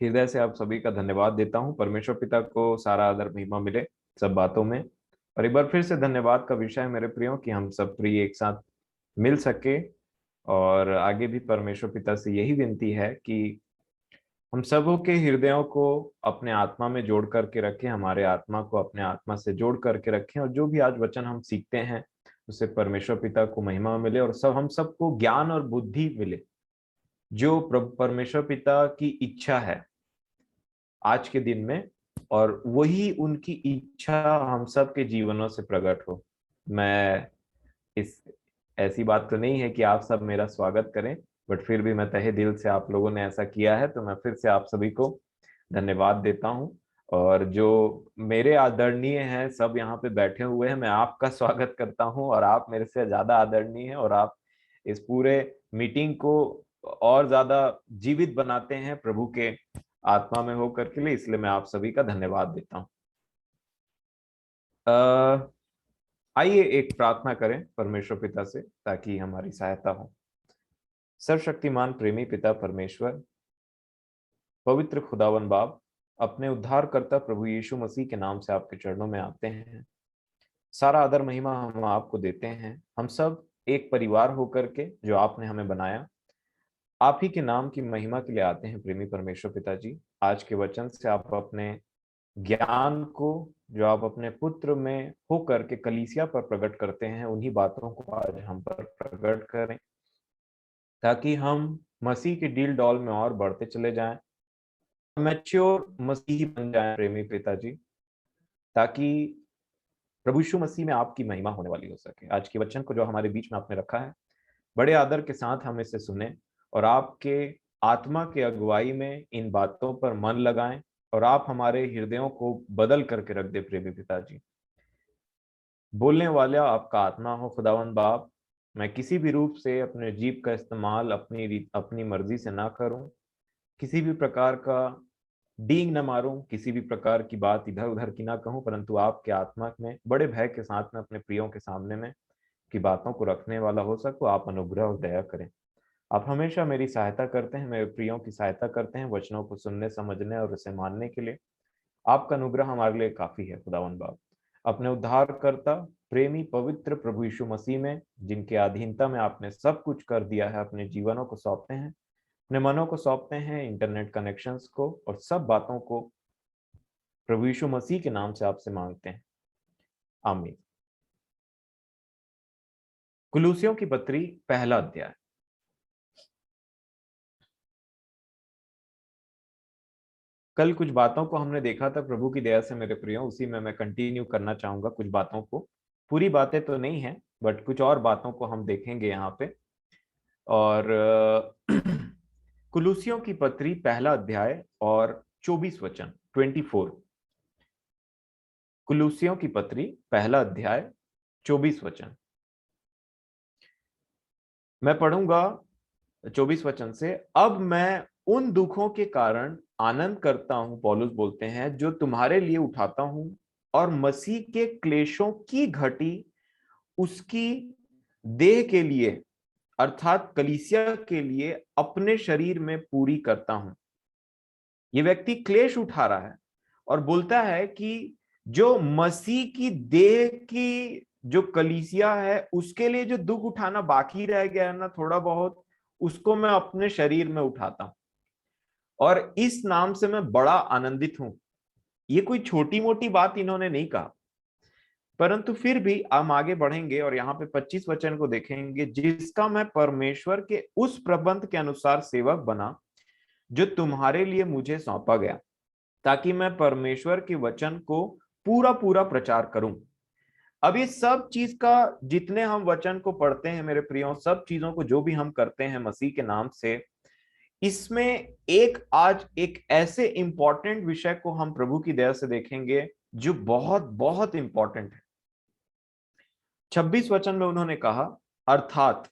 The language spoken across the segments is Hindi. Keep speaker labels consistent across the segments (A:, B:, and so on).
A: हृदय से आप सभी का धन्यवाद देता हूँ। परमेश्वर पिता को सारा आदर महिमा मिले सब बातों में। और एक बार फिर से धन्यवाद का विषय है मेरे प्रियो कि हम सब प्रिय एक साथ मिल सके। और आगे भी परमेश्वर पिता से यही विनती है कि हम सबों के हृदयों को अपने आत्मा में जोड़ करके रखें, हमारे आत्मा को अपने आत्मा से जोड़ करके रखें, और जो भी आज वचन हम सीखते हैं उससे परमेश्वर पिता को महिमा मिले और सब हम सबको ज्ञान और बुद्धि मिले, जो प्रभु परमेश्वर पिता की इच्छा है आज के दिन में, और वही उनकी इच्छा हम सब के जीवनों से प्रकट हो। मैं इस ऐसी बात तो नहीं है कि आप सब मेरा स्वागत करें, बट फिर भी मैं तहे दिल से आप लोगों ने ऐसा किया है तो मैं फिर से आप सभी को धन्यवाद देता हूं। और जो मेरे आदरणीय हैं सब यहाँ पे बैठे हुए हैं, मैं आपका स्वागत करता हूं, और आप मेरे से ज्यादा आदरणीय हैं और आप इस पूरे मीटिंग को और ज्यादा जीवित बनाते हैं प्रभु के आत्मा में होकर के लिए, इसलिए मैं आप सभी का धन्यवाद देता हूँ। आइए एक प्रार्थना करें परमेश्वर पिता से ताकि हमारी सहायता हो। सर्वशक्तिमान प्रेमी पिता परमेश्वर, पवित्र खुदावन बाप, अपने उद्धारकर्ता प्रभु यीशु मसीह के नाम से आपके चरणों में आते हैं। सारा आदर महिमा हम आपको देते हैं। हम सब एक परिवार होकर के जो आपने हमें बनाया, आप ही के नाम की महिमा के लिए आते हैं। प्रेमी परमेश्वर पिताजी, आज के वचन से आप अपने ज्ञान को जो आप अपने पुत्र में हो करके कलीसिया पर प्रकट करते हैं, उन्हीं बातों को आज हम पर प्रकट करें ताकि हम मसीह के डील डॉल में और बढ़ते चले जाएं, मैच्योर मसीही बन जाएं प्रेमी पिताजी, ताकि प्रभु यीशु मसीह में आपकी महिमा होने वाली हो सके। आज के वचन को जो हमारे बीच में आपने रखा है, बड़े आदर के साथ हम इसे सुने और आपके आत्मा के अगुवाई में इन बातों पर मन लगाएं, और आप हमारे हृदयों को बदल करके रख दे प्रेमी पिताजी। बोलने वाला आपका आत्मा हो खुदावन बाप। मैं किसी भी रूप से अपने जीभ का इस्तेमाल अपनी मर्जी से ना करूं, किसी भी प्रकार का डींग न मारूं, किसी भी प्रकार की बात इधर उधर की ना कहूं, परंतु आपके आत्मा में बड़े भय के साथ में अपने प्रियों के सामने में की बातों को रखने वाला हो सको। आप अनुग्रह और दया करें। आप हमेशा मेरी सहायता करते हैं, मेरे प्रियों की सहायता करते हैं वचनों को सुनने, समझने और उसे मानने के लिए। आपका अनुग्रह हमारे लिए काफी है खुदावन बाप। अपने उद्धारकर्ता प्रेमी पवित्र प्रभु यीशु मसीह में, जिनके अधीनता में आपने सब कुछ कर दिया है, अपने जीवनों को सौंपते हैं, अपने मनों को सौंपते हैं, इंटरनेट कनेक्शंस को और सब बातों को प्रभु यीशु मसीह के नाम से आपसे मांगते हैं, आमीन। कुलूसियों की पत्री पहला अध्याय। कल कुछ बातों को हमने देखा था प्रभु की दया से मेरे प्रियो, उसी में मैं कंटिन्यू करना चाहूंगा कुछ बातों को। पूरी बातें तो नहीं है, बट कुछ और बातों को हम देखेंगे यहाँ पे। और कुलूसियों की पत्री पहला अध्याय और 24 वचन 24। कुलूसियों की पत्री पहला अध्याय 24 वचन मैं पढ़ूंगा। 24 वचन से, अब मैं उन दुखों के कारण आनंद करता हूं, पौलुस बोलते हैं, जो तुम्हारे लिए उठाता हूं, और मसीह के क्लेशों की घटी उसकी देह के लिए अर्थात कलीसिया के लिए अपने शरीर में पूरी करता हूं। ये व्यक्ति क्लेश उठा रहा है और बोलता है कि जो मसीह की देह की जो कलीसिया है उसके लिए जो दुख उठाना बाकी रह गया है ना थोड़ा बहुत, उसको मैं अपने शरीर में उठाता हूं और इस नाम से मैं बड़ा आनंदित हूं। ये कोई छोटी मोटी बात इन्होंने नहीं कहा, परंतु फिर भी हम आगे बढ़ेंगे और यहाँ पे 25 वचन को देखेंगे, जिसका मैं परमेश्वर के उस प्रबंध के अनुसार सेवक बना जो तुम्हारे लिए मुझे सौंपा गया, ताकि मैं परमेश्वर के वचन को पूरा पूरा प्रचार करूं। अब ये सब चीज का जितने हम वचन को पढ़ते हैं मेरे प्रियो, सब चीजों को जो भी हम करते हैं मसीह के नाम से, इसमें आज एक ऐसे इंपॉर्टेंट विषय को हम प्रभु की दया से देखेंगे जो बहुत बहुत इंपॉर्टेंट है। 26 वचन में उन्होंने कहा अर्थात,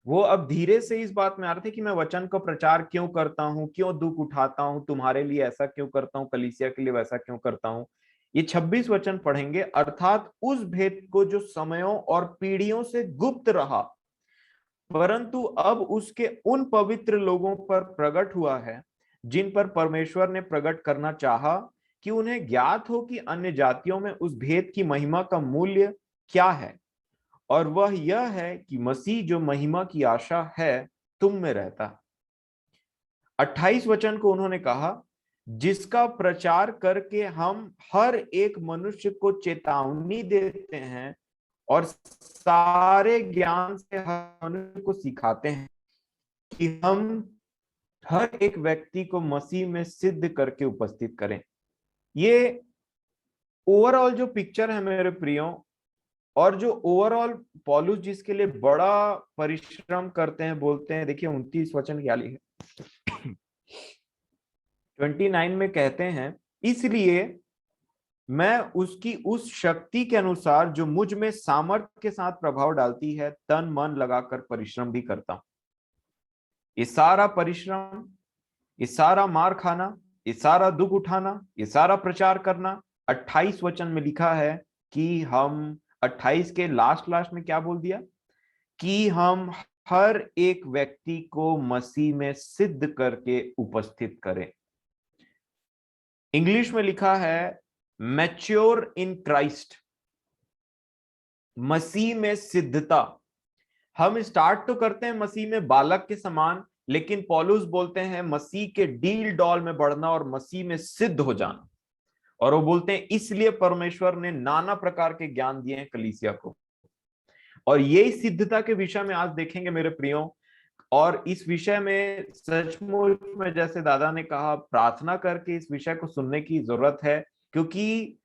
A: वो अब धीरे से इस बात में आ रहे थे कि मैं वचन का प्रचार क्यों करता हूं, क्यों दुख उठाता हूं, तुम्हारे लिए ऐसा क्यों करता हूं, कलीसिया के लिए वैसा क्यों करता हूं। ये 26 वचन पढ़ेंगे। अर्थात उस भेद को जो समयों और पीढ़ियों से गुप्त रहा परंतु अब उसके उन पवित्र लोगों पर प्रकट हुआ है जिन पर परमेश्वर ने प्रकट करना चाहा, कि उन्हें ज्ञात हो कि अन्य जातियों में उस भेद की महिमा का मूल्य क्या है, और वह यह है कि मसीह जो महिमा की आशा है तुम में रहता। 28 वचन को उन्होंने कहा, जिसका प्रचार करके हम हर एक मनुष्य को चेतावनी देते हैं और सारे ज्ञान से हर मनुष्य को सिखाते हैं कि हम हर एक व्यक्ति को मसीह में सिद्ध करके उपस्थित करें। ये ओवरऑल जो पिक्चर है मेरे प्रियो, और जो ओवरऑल पौलुस जिसके लिए बड़ा परिश्रम करते हैं, बोलते हैं, देखिए 29 वचन क्या लिखे 29 में कहते हैं, इसलिए मैं उसकी उस शक्ति के अनुसार जो मुझ में सामर्थ्य के साथ प्रभाव डालती है तन मन लगाकर परिश्रम भी करता हूं। ये सारा परिश्रम, ये सारा मार खाना, ये सारा दुख उठाना, ये सारा प्रचार करना, 28 वचन में लिखा है कि हम 28 के लास्ट में क्या बोल दिया, कि हम हर एक व्यक्ति को मसीह में सिद्ध करके उपस्थित करें। इंग्लिश में लिखा है मैच्योर इन क्राइस्ट, मसीह में सिद्धता। हम स्टार्ट तो करते हैं मसीह में बालक के समान, लेकिन पौलुस बोलते हैं मसीह के डील डॉल में बढ़ना और मसीह में सिद्ध हो जाना। और वो बोलते हैं इसलिए परमेश्वर ने नाना प्रकार के ज्ञान दिए हैं कलीसिया को। और यही सिद्धता के विषय में आज देखेंगे मेरे प्रियो। और इस विषय में सचमुच में, जैसे दादा ने कहा, प्रार्थना करके इस विषय को सुनने की जरूरत है, क्योंकि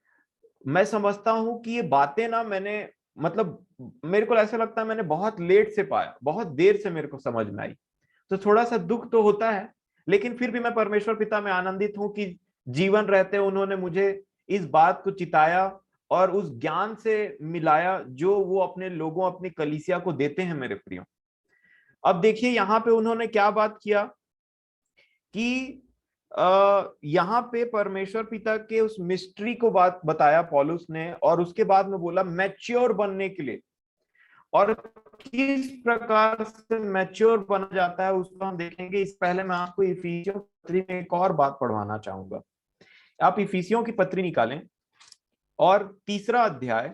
A: मैं समझता हूं कि ये बातें ना, मैंने मतलब मेरे को ऐसा लगता है मैंने बहुत लेट से पाया, बहुत देर से मेरे को समझ में आई। तो थोड़ा सा दुख तो होता है, लेकिन फिर भी मैं परमेश्वर पिता में आनंदित हूं कि जीवन रहते उन्होंने मुझे इस बात को चिताया और उस ज्ञान से मिलाया जो वो अपने लोगों, अपनी कलीसिया को देते हैं मेरे प्रियो। अब देखिए यहाँ पे उन्होंने क्या बात किया कि यहाँ पे परमेश्वर पिता के उस मिस्ट्री को बात बताया पौलुस ने, और उसके बाद में बोला मैच्योर बनने के लिए। और किस प्रकार से मैच्योर बना जाता है उसको हम देखेंगे। इस पहले मैं आपको इफिसियों की पत्री में एक और बात पढ़वाना चाहूंगा। आप इफिसियों की पत्री निकालें और 3 अध्याय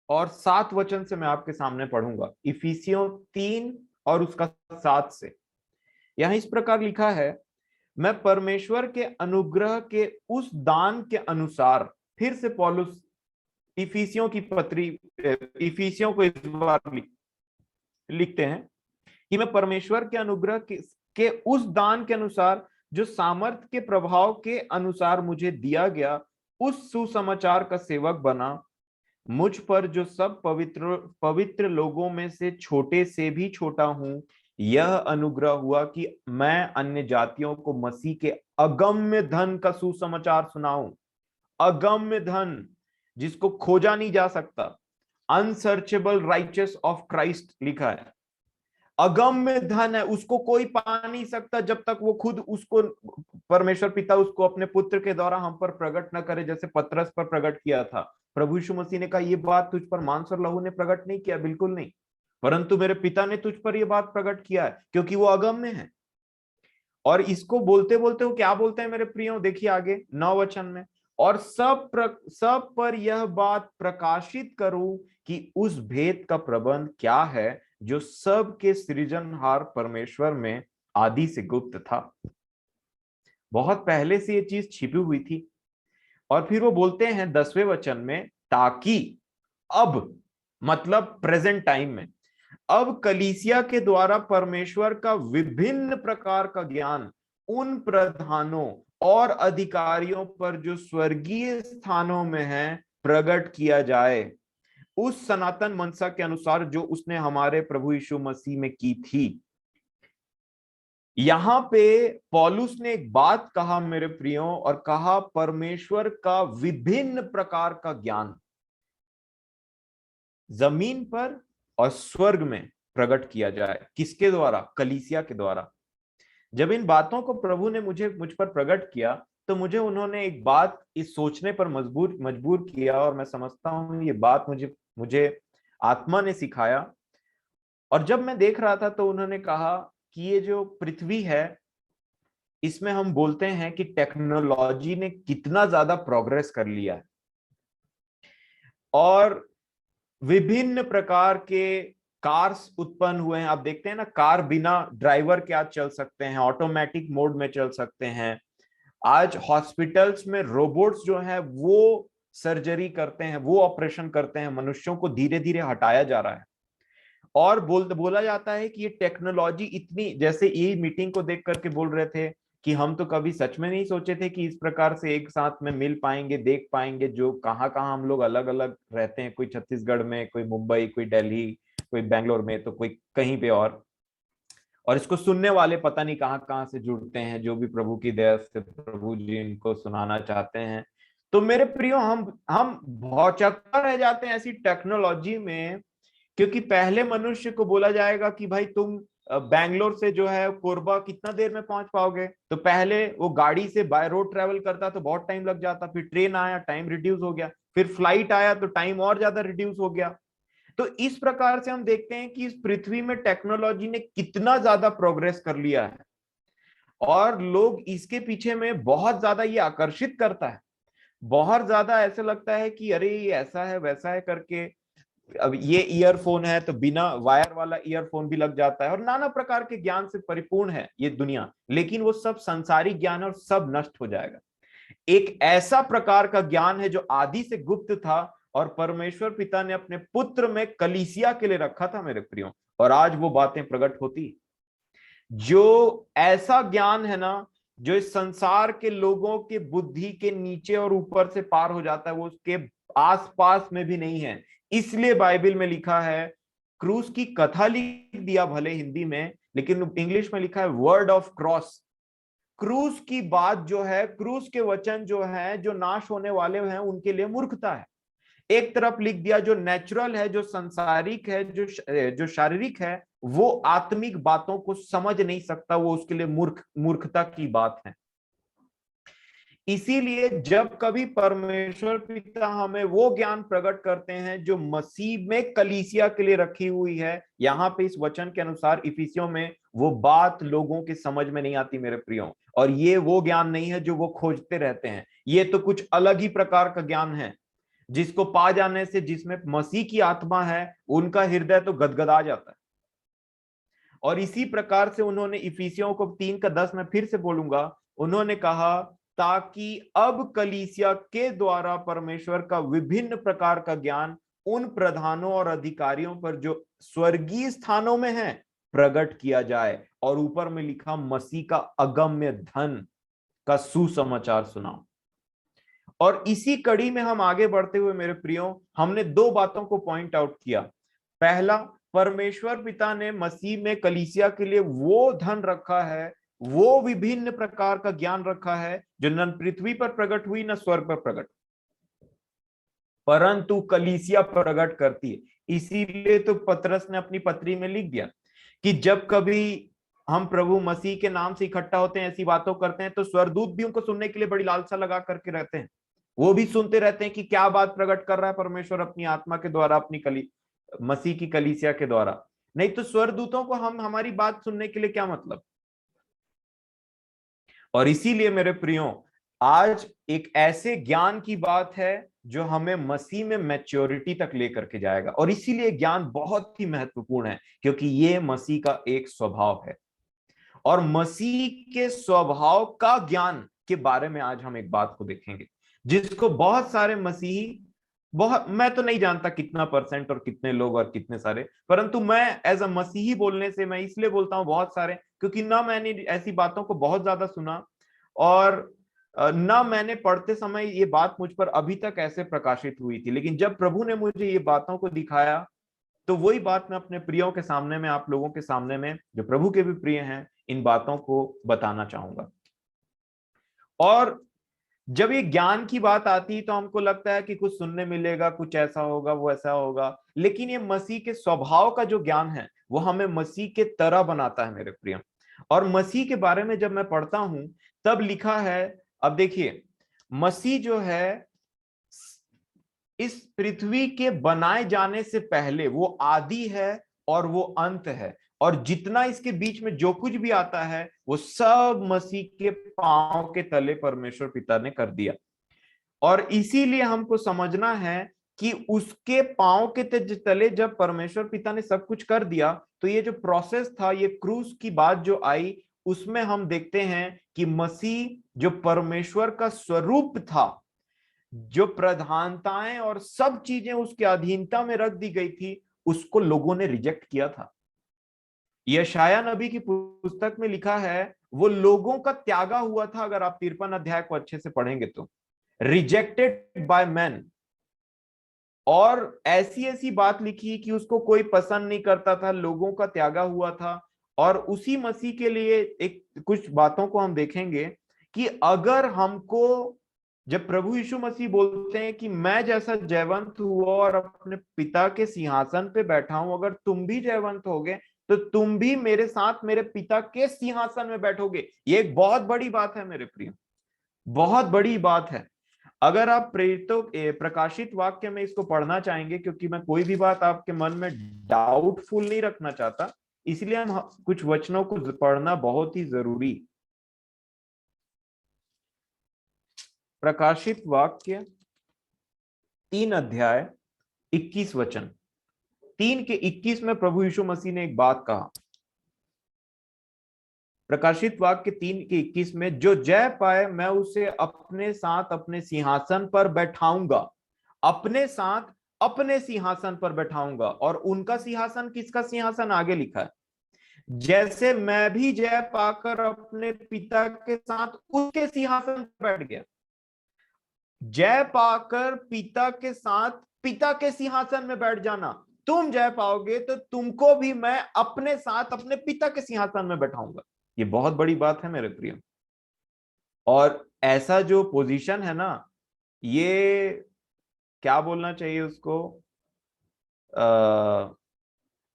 A: और 7 वचन से मैं आपके सामने पढ़ूंगा। इफिसियों 3 और उसका 7 से यहां इस प्रकार लिखा है, मैं परमेश्वर के अनुग्रह के उस दान के अनुसार, फिर से पौलुस इफिसियों की पत्री, इफिसियों को इस बार लिखते हैं कि मैं परमेश्वर के अनुग्रह के उस दान के अनुसार जो सामर्थ्य के प्रभाव के अनुसार मुझे दिया गया, उस सुसमाचार का सेवक बना। मुझ पर जो सब पवित्र पवित्र लोगों में से छोटे से भी छोटा हूं, यह अनुग्रह हुआ कि मैं अन्य जातियों को मसीह के अगम्य धन का सुसमाचार सुनाऊं। अगम्य धन, जिसको खोजा नहीं जा सकता, अनसर्चेबल राइचस ऑफ क्राइस्ट लिखा है। अगम्य धन है, उसको कोई पा नहीं सकता जब तक वो खुद उसको, परमेश्वर पिता उसको अपने पुत्र के द्वारा हम पर प्रकट न करे, जैसे पतरस पर प्रकट किया था। प्रभु यीशु मसीह ने कहा, ये बात तुझ पर मांस और लहू ने प्रकट नहीं किया, बिल्कुल नहीं, परंतु मेरे पिता ने तुझ पर यह बात प्रकट किया है, क्योंकि वो अगम्य है। और इसको बोलते बोलते वो क्या बोलते हैं मेरे प्रियो, देखिए आगे 9 वचन में, और सब पर यह बात प्रकाशित करूं कि उस भेद का प्रबंध क्या है जो सब के सृजनहार परमेश्वर में आदि से गुप्त था। बहुत पहले से ये चीज छिपी हुई थी। और फिर वो बोलते हैं 10वें वचन में, ताकि अब, मतलब प्रेजेंट टाइम में, अब कलीसिया के द्वारा परमेश्वर का विभिन्न प्रकार का ज्ञान उन प्रधानों और अधिकारियों पर जो स्वर्गीय स्थानों में है प्रकट किया जाए, उस सनातन मनसा के अनुसार जो उसने हमारे प्रभु यीशु मसीह में की थी। यहां पे पौलुस ने एक बात कहा मेरे प्रियो, और कहा परमेश्वर का विभिन्न प्रकार का ज्ञान जमीन पर और स्वर्ग में प्रकट किया जाए। किसके द्वारा? कलीसिया के द्वारा। जब इन बातों को प्रभु ने मुझ पर प्रकट किया, तो मुझे उन्होंने एक बात इस सोचने पर मजबूर किया, और मैं समझता हूं ये बात मुझे आत्मा ने सिखाया। और जब मैं देख रहा था तो उन्होंने कहा कि ये जो पृथ्वी है, इसमें हम बोलते हैं कि टेक्नोलॉजी ने कितना ज्यादा प्रोग्रेस कर लिया है, और विभिन्न प्रकार के कार्स उत्पन्न हुए हैं। आप देखते हैं ना, कार बिना ड्राइवर के आज चल सकते हैं, ऑटोमेटिक मोड में चल सकते हैं। आज हॉस्पिटल्स में रोबोट्स जो है वो सर्जरी करते हैं, वो ऑपरेशन करते हैं, मनुष्यों को धीरे धीरे हटाया जा रहा है। और बोला जाता है कि ये टेक्नोलॉजी इतनी, जैसे ये मीटिंग को देख करके बोल रहे थे कि हम तो कभी सच में नहीं सोचे थे कि इस प्रकार से एक साथ में मिल पाएंगे, देख पाएंगे, जो कहाँ कहाँ हम लोग अलग अलग रहते हैं, कोई छत्तीसगढ़ में, कोई मुंबई, कोई दिल्ली, कोई बेंगलोर में, तो कोई कहीं पे और इसको सुनने वाले पता नहीं कहाँ कहाँ से जुड़ते हैं, जो भी प्रभु की दया से प्रभु जी इनको सुनाना चाहते हैं। तो मेरे प्रियो, हम भौचक्का रह जाते हैं ऐसी टेक्नोलॉजी में, क्योंकि पहले मनुष्य को बोला जाएगा कि भाई तुम बैंगलोर से जो है कोरबा कितना देर में पहुंच पाओगे, तो पहले वो गाड़ी से बाय रोड ट्रेवल करता तो बहुत टाइम लग जाता, फिर ट्रेन आया, टाइम रिड्यूस हो गया, फिर फ्लाइट आया तो टाइम और ज्यादा रिड्यूस हो गया। तो इस प्रकार से हम देखते हैं कि इस पृथ्वी में टेक्नोलॉजी ने कितना ज्यादा प्रोग्रेस कर लिया है, और लोग इसके पीछे में बहुत ज्यादा ये आकर्षित करता है, बहुत ज्यादा ऐसे लगता है कि अरे ये ऐसा है वैसा है करके। अब ये ईयरफोन है तो बिना वायर वाला ईयरफोन भी लग जाता है, और नाना प्रकार के ज्ञान से परिपूर्ण है ये दुनिया, लेकिन वो सब संसारिक ज्ञान है और सब नष्ट हो जाएगा। एक ऐसा प्रकार का ज्ञान है जो आदि से गुप्त था, और परमेश्वर पिता ने अपने पुत्र में कलीसिया के लिए रखा था मेरे प्रियो, और आज वो बातें प्रकट होती। जो ऐसा ज्ञान है ना, जो इस संसार के लोगों के बुद्धि के नीचे और ऊपर से पार हो जाता है, वो उसके आसपास में भी नहीं है। इसलिए बाइबल में लिखा है, क्रूस की कथा लिख दिया भले हिंदी में, लेकिन इंग्लिश में लिखा है वर्ड ऑफ क्रॉस। क्रूस की बात जो है, क्रूस के वचन जो है, जो नाश होने वाले हैं उनके लिए मूर्खता है। एक तरफ लिख दिया जो नेचुरल है, जो संसारिक है, जो शारीरिक है, वो आत्मिक बातों को समझ नहीं सकता, वो उसके लिए मूर्खता की बात है। इसीलिए जब कभी परमेश्वर पिता हमें वो ज्ञान प्रकट करते हैं जो मसीह में कलीसिया के लिए रखी हुई है, यहाँ पे इस वचन के अनुसार इफिसियों में, वो बात लोगों के समझ में नहीं आती मेरे प्रियो। और ये वो ज्ञान नहीं है जो वो खोजते रहते हैं, ये तो कुछ अलग ही प्रकार का ज्ञान है, जिसको पा जाने से, जिसमें मसीह की आत्मा है, उनका हृदय तो गदगदा जाता है। और इसी प्रकार से उन्होंने इफिसियों को 3:10 में फिर से बोलूंगा, उन्होंने कहा ताकि अब कलीसिया के द्वारा परमेश्वर का विभिन्न प्रकार का ज्ञान उन प्रधानों और अधिकारियों पर जो स्वर्गीय स्थानों में है प्रकट किया जाए, और ऊपर में लिखा मसीह का अगम्य धन का सुसमाचार सुनाओ। और इसी कड़ी में हम आगे बढ़ते हुए मेरे प्रियो, हमने दो बातों को पॉइंट आउट किया। पहला, परमेश्वर पिता ने मसीह में कलीसिया के लिए वो धन रखा है, वो विभिन्न प्रकार का ज्ञान रखा है जो न पृथ्वी पर प्रकट हुई न स्वर्ग पर प्रकट, परंतु कलीसिया प्रकट करती है। इसीलिए तो पतरस ने अपनी पत्री में लिख दिया कि जब कभी हम प्रभु मसीह के नाम से इकट्ठा होते हैं, ऐसी बातों करते हैं, तो स्वर्गदूत भी उनको सुनने के लिए बड़ी लालसा लगा करके रहते हैं। वो भी सुनते रहते हैं कि क्या बात प्रकट कर रहा है परमेश्वर अपनी आत्मा के द्वारा, अपनी मसीह की कलीसिया के द्वारा। नहीं तो स्वर्गदूतों को हम हमारी बात सुनने के लिए क्या मतलब। और इसीलिए मेरे प्रियो, आज एक ऐसे ज्ञान की बात है जो हमें मसीह में मैच्योरिटी तक लेकर के जाएगा, और इसीलिए ज्ञान बहुत ही महत्वपूर्ण है, क्योंकि ये मसीह का एक स्वभाव है। और मसीह के स्वभाव का ज्ञान के बारे में आज हम एक बात को देखेंगे, जिसको बहुत सारे मसीही, बहुत, मैं तो नहीं जानता कितना परसेंट और कितने लोग और कितने सारे, परंतु मैं एज अ मसीही बोलने से मैं इसलिए बोलता हूं बहुत सारे, क्योंकि ना मैंने ऐसी बातों को बहुत ज्यादा सुना, और ना मैंने पढ़ते समय ये बात मुझ पर अभी तक ऐसे प्रकाशित हुई थी। लेकिन जब प्रभु ने मुझे ये बातों को दिखाया, तो वही बात मैं अपने प्रियों के सामने में, आप लोगों के सामने में जो प्रभु के भी प्रिय हैं, इन बातों को बताना चाहूंगा। और जब ये ज्ञान की बात आती है तो हमको लगता है कि कुछ सुनने मिलेगा, कुछ ऐसा होगा, वो ऐसा होगा, लेकिन ये मसीह के स्वभाव का जो ज्ञान है वो हमें मसीह के तरह बनाता है मेरे प्रिय। और मसीह के बारे में जब मैं पढ़ता हूं तब लिखा है, अब देखिए, मसीह जो है इस पृथ्वी के बनाए जाने से पहले वो आदि है और वो अंत है, और जितना इसके बीच में जो कुछ भी आता है वो सब मसीह के पांव के तले परमेश्वर पिता ने कर दिया। और इसीलिए हमको समझना है कि उसके पांव के तले जब परमेश्वर पिता ने सब कुछ कर दिया, तो ये जो प्रोसेस था, ये क्रूस की बात जो आई, उसमें हम देखते हैं कि मसीह जो परमेश्वर का स्वरूप था, जो प्रधानताएं और सब चीजें उसके अधीनता में रख दी गई थी, उसको लोगों ने रिजेक्ट किया था। यशाया नबी की पुस्तक में लिखा है, वो लोगों का त्यागा हुआ था। अगर आप 53 अध्याय को अच्छे से पढ़ेंगे तो, रिजेक्टेड बाय मैन, और ऐसी ऐसी बात लिखी कि उसको कोई पसंद नहीं करता था, लोगों का त्यागा हुआ था। और उसी मसीह के लिए एक कुछ बातों को हम देखेंगे कि अगर हमको, जब प्रभु यीशु मसीह बोलते हैं कि मैं जैसा जयवंत हुआ और अपने पिता के सिंहासन पे बैठा हूं, अगर तुम भी जयवंत होगे तो तुम भी मेरे साथ मेरे पिता के सिंहासन में बैठोगे। ये एक बहुत बड़ी बात है मेरे प्रिय, बहुत बड़ी बात है। अगर आप प्रेरितों प्रकाशित वाक्य में इसको पढ़ना चाहेंगे, क्योंकि मैं कोई भी बात आपके मन में डाउटफुल नहीं रखना चाहता, इसलिए हम कुछ वचनों को पढ़ना बहुत ही जरूरी। प्रकाशित वाक्य 3 अध्याय 21 वचन, 3 के 21 में प्रभु यीशु मसीह ने एक बात कहा। प्रकाशित वाक्य 3 के 21 में, जो जय पाए मैं उसे अपने साथ अपने सिंहासन पर बैठाऊंगा, अपने साथ अपने सिंहासन पर बैठाऊंगा। और उनका सिंहासन, किसका सिंहासन? आगे लिखा है, जैसे मैं भी जय पाकर अपने पिता के साथ उसके सिंहासन पर बैठ गया। जय पाकर पिता के साथ पिता के सिंहासन में बैठ जाना, तुम जय पाओगे तो तुमको भी मैं अपने साथ अपने पिता के सिंहासन में बैठाऊंगा। ये बहुत बड़ी बात है मेरे प्रिय। और ऐसा जो पोजीशन है ना, ये क्या बोलना चाहिए उसको,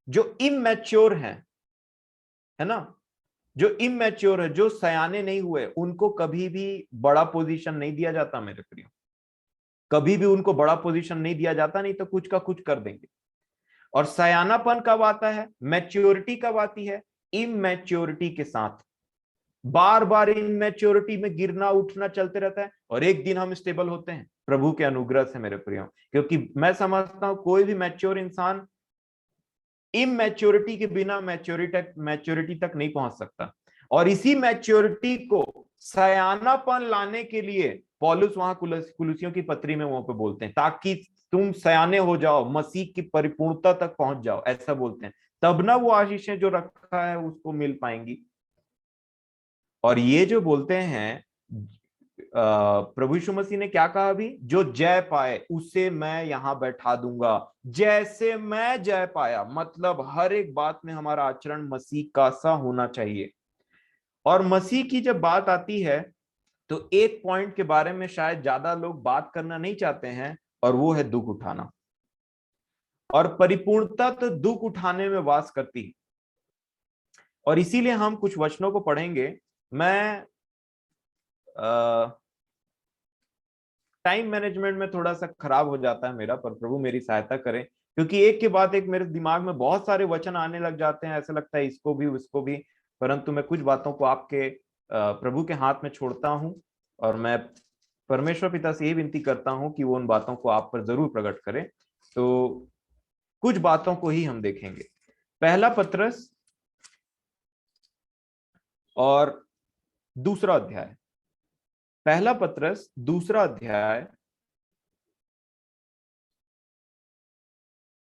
A: जो इमैच्योर है ना, जो इमैच्योर है, जो सयाने नहीं हुए, उनको कभी भी बड़ा पोजीशन नहीं दिया जाता मेरे प्रिय, कभी भी उनको बड़ा पोजीशन नहीं दिया जाता, नहीं तो कुछ का कुछ कर देंगे। और सयानापन कब आता है? मैच्योरिटी कब आती है? इमैच्योरिटी के साथ। बार बार इनमेच्योरिटी में गिरना उठना चलते रहता है, और एक दिन हम स्टेबल होते हैं प्रभु के अनुग्रह से मेरे प्रियो। क्योंकि मैं समझता हूं कोई भी मैच्योर इंसान इमैच्योरिटी के बिना मैच्योरिटी तक नहीं पहुंच सकता। और इसी मैच्योरिटी को सयानापन लाने के लिए पौलुस वहां कुलुसियों की पत्री में वहां पे बोलते हैं, ताकि तुम सयाने हो जाओ, मसीह की परिपूर्णता तक पहुंच जाओ, ऐसा बोलते हैं। तब ना वो आशीषें जो रखा है उसको मिल पाएंगी। और ये जो बोलते हैं, प्रभु यीशु मसीह ने क्या कहा अभी, जो जय पाए उसे मैं यहां बैठा दूंगा। जैसे मैं जय पाया, मतलब हर एक बात में हमारा आचरण मसीह का सा होना चाहिए। और मसीह की जब बात आती है तो एक पॉइंट के बारे में शायद ज्यादा लोग बात करना नहीं चाहते हैं, और वो है दुख उठाना। और परिपूर्णता तो दुख उठाने में वास करती है। और इसीलिए हम कुछ वचनों को पढ़ेंगे। मैं टाइम मैनेजमेंट में थोड़ा सा खराब हो जाता है मेरा, पर प्रभु मेरी सहायता करें, क्योंकि एक के बाद एक मेरे दिमाग में बहुत सारे वचन आने लग जाते हैं, ऐसा लगता है इसको भी उसको भी। परंतु मैं कुछ बातों को आपके प्रभु के हाथ में छोड़ता हूं, और मैं परमेश्वर पिता से ये विनती करता हूं कि वो उन बातों को आप पर जरूर प्रकट करें। तो कुछ बातों को ही हम देखेंगे। पहला पत्रस और दूसरा अध्याय, पहला पत्रस दूसरा अध्याय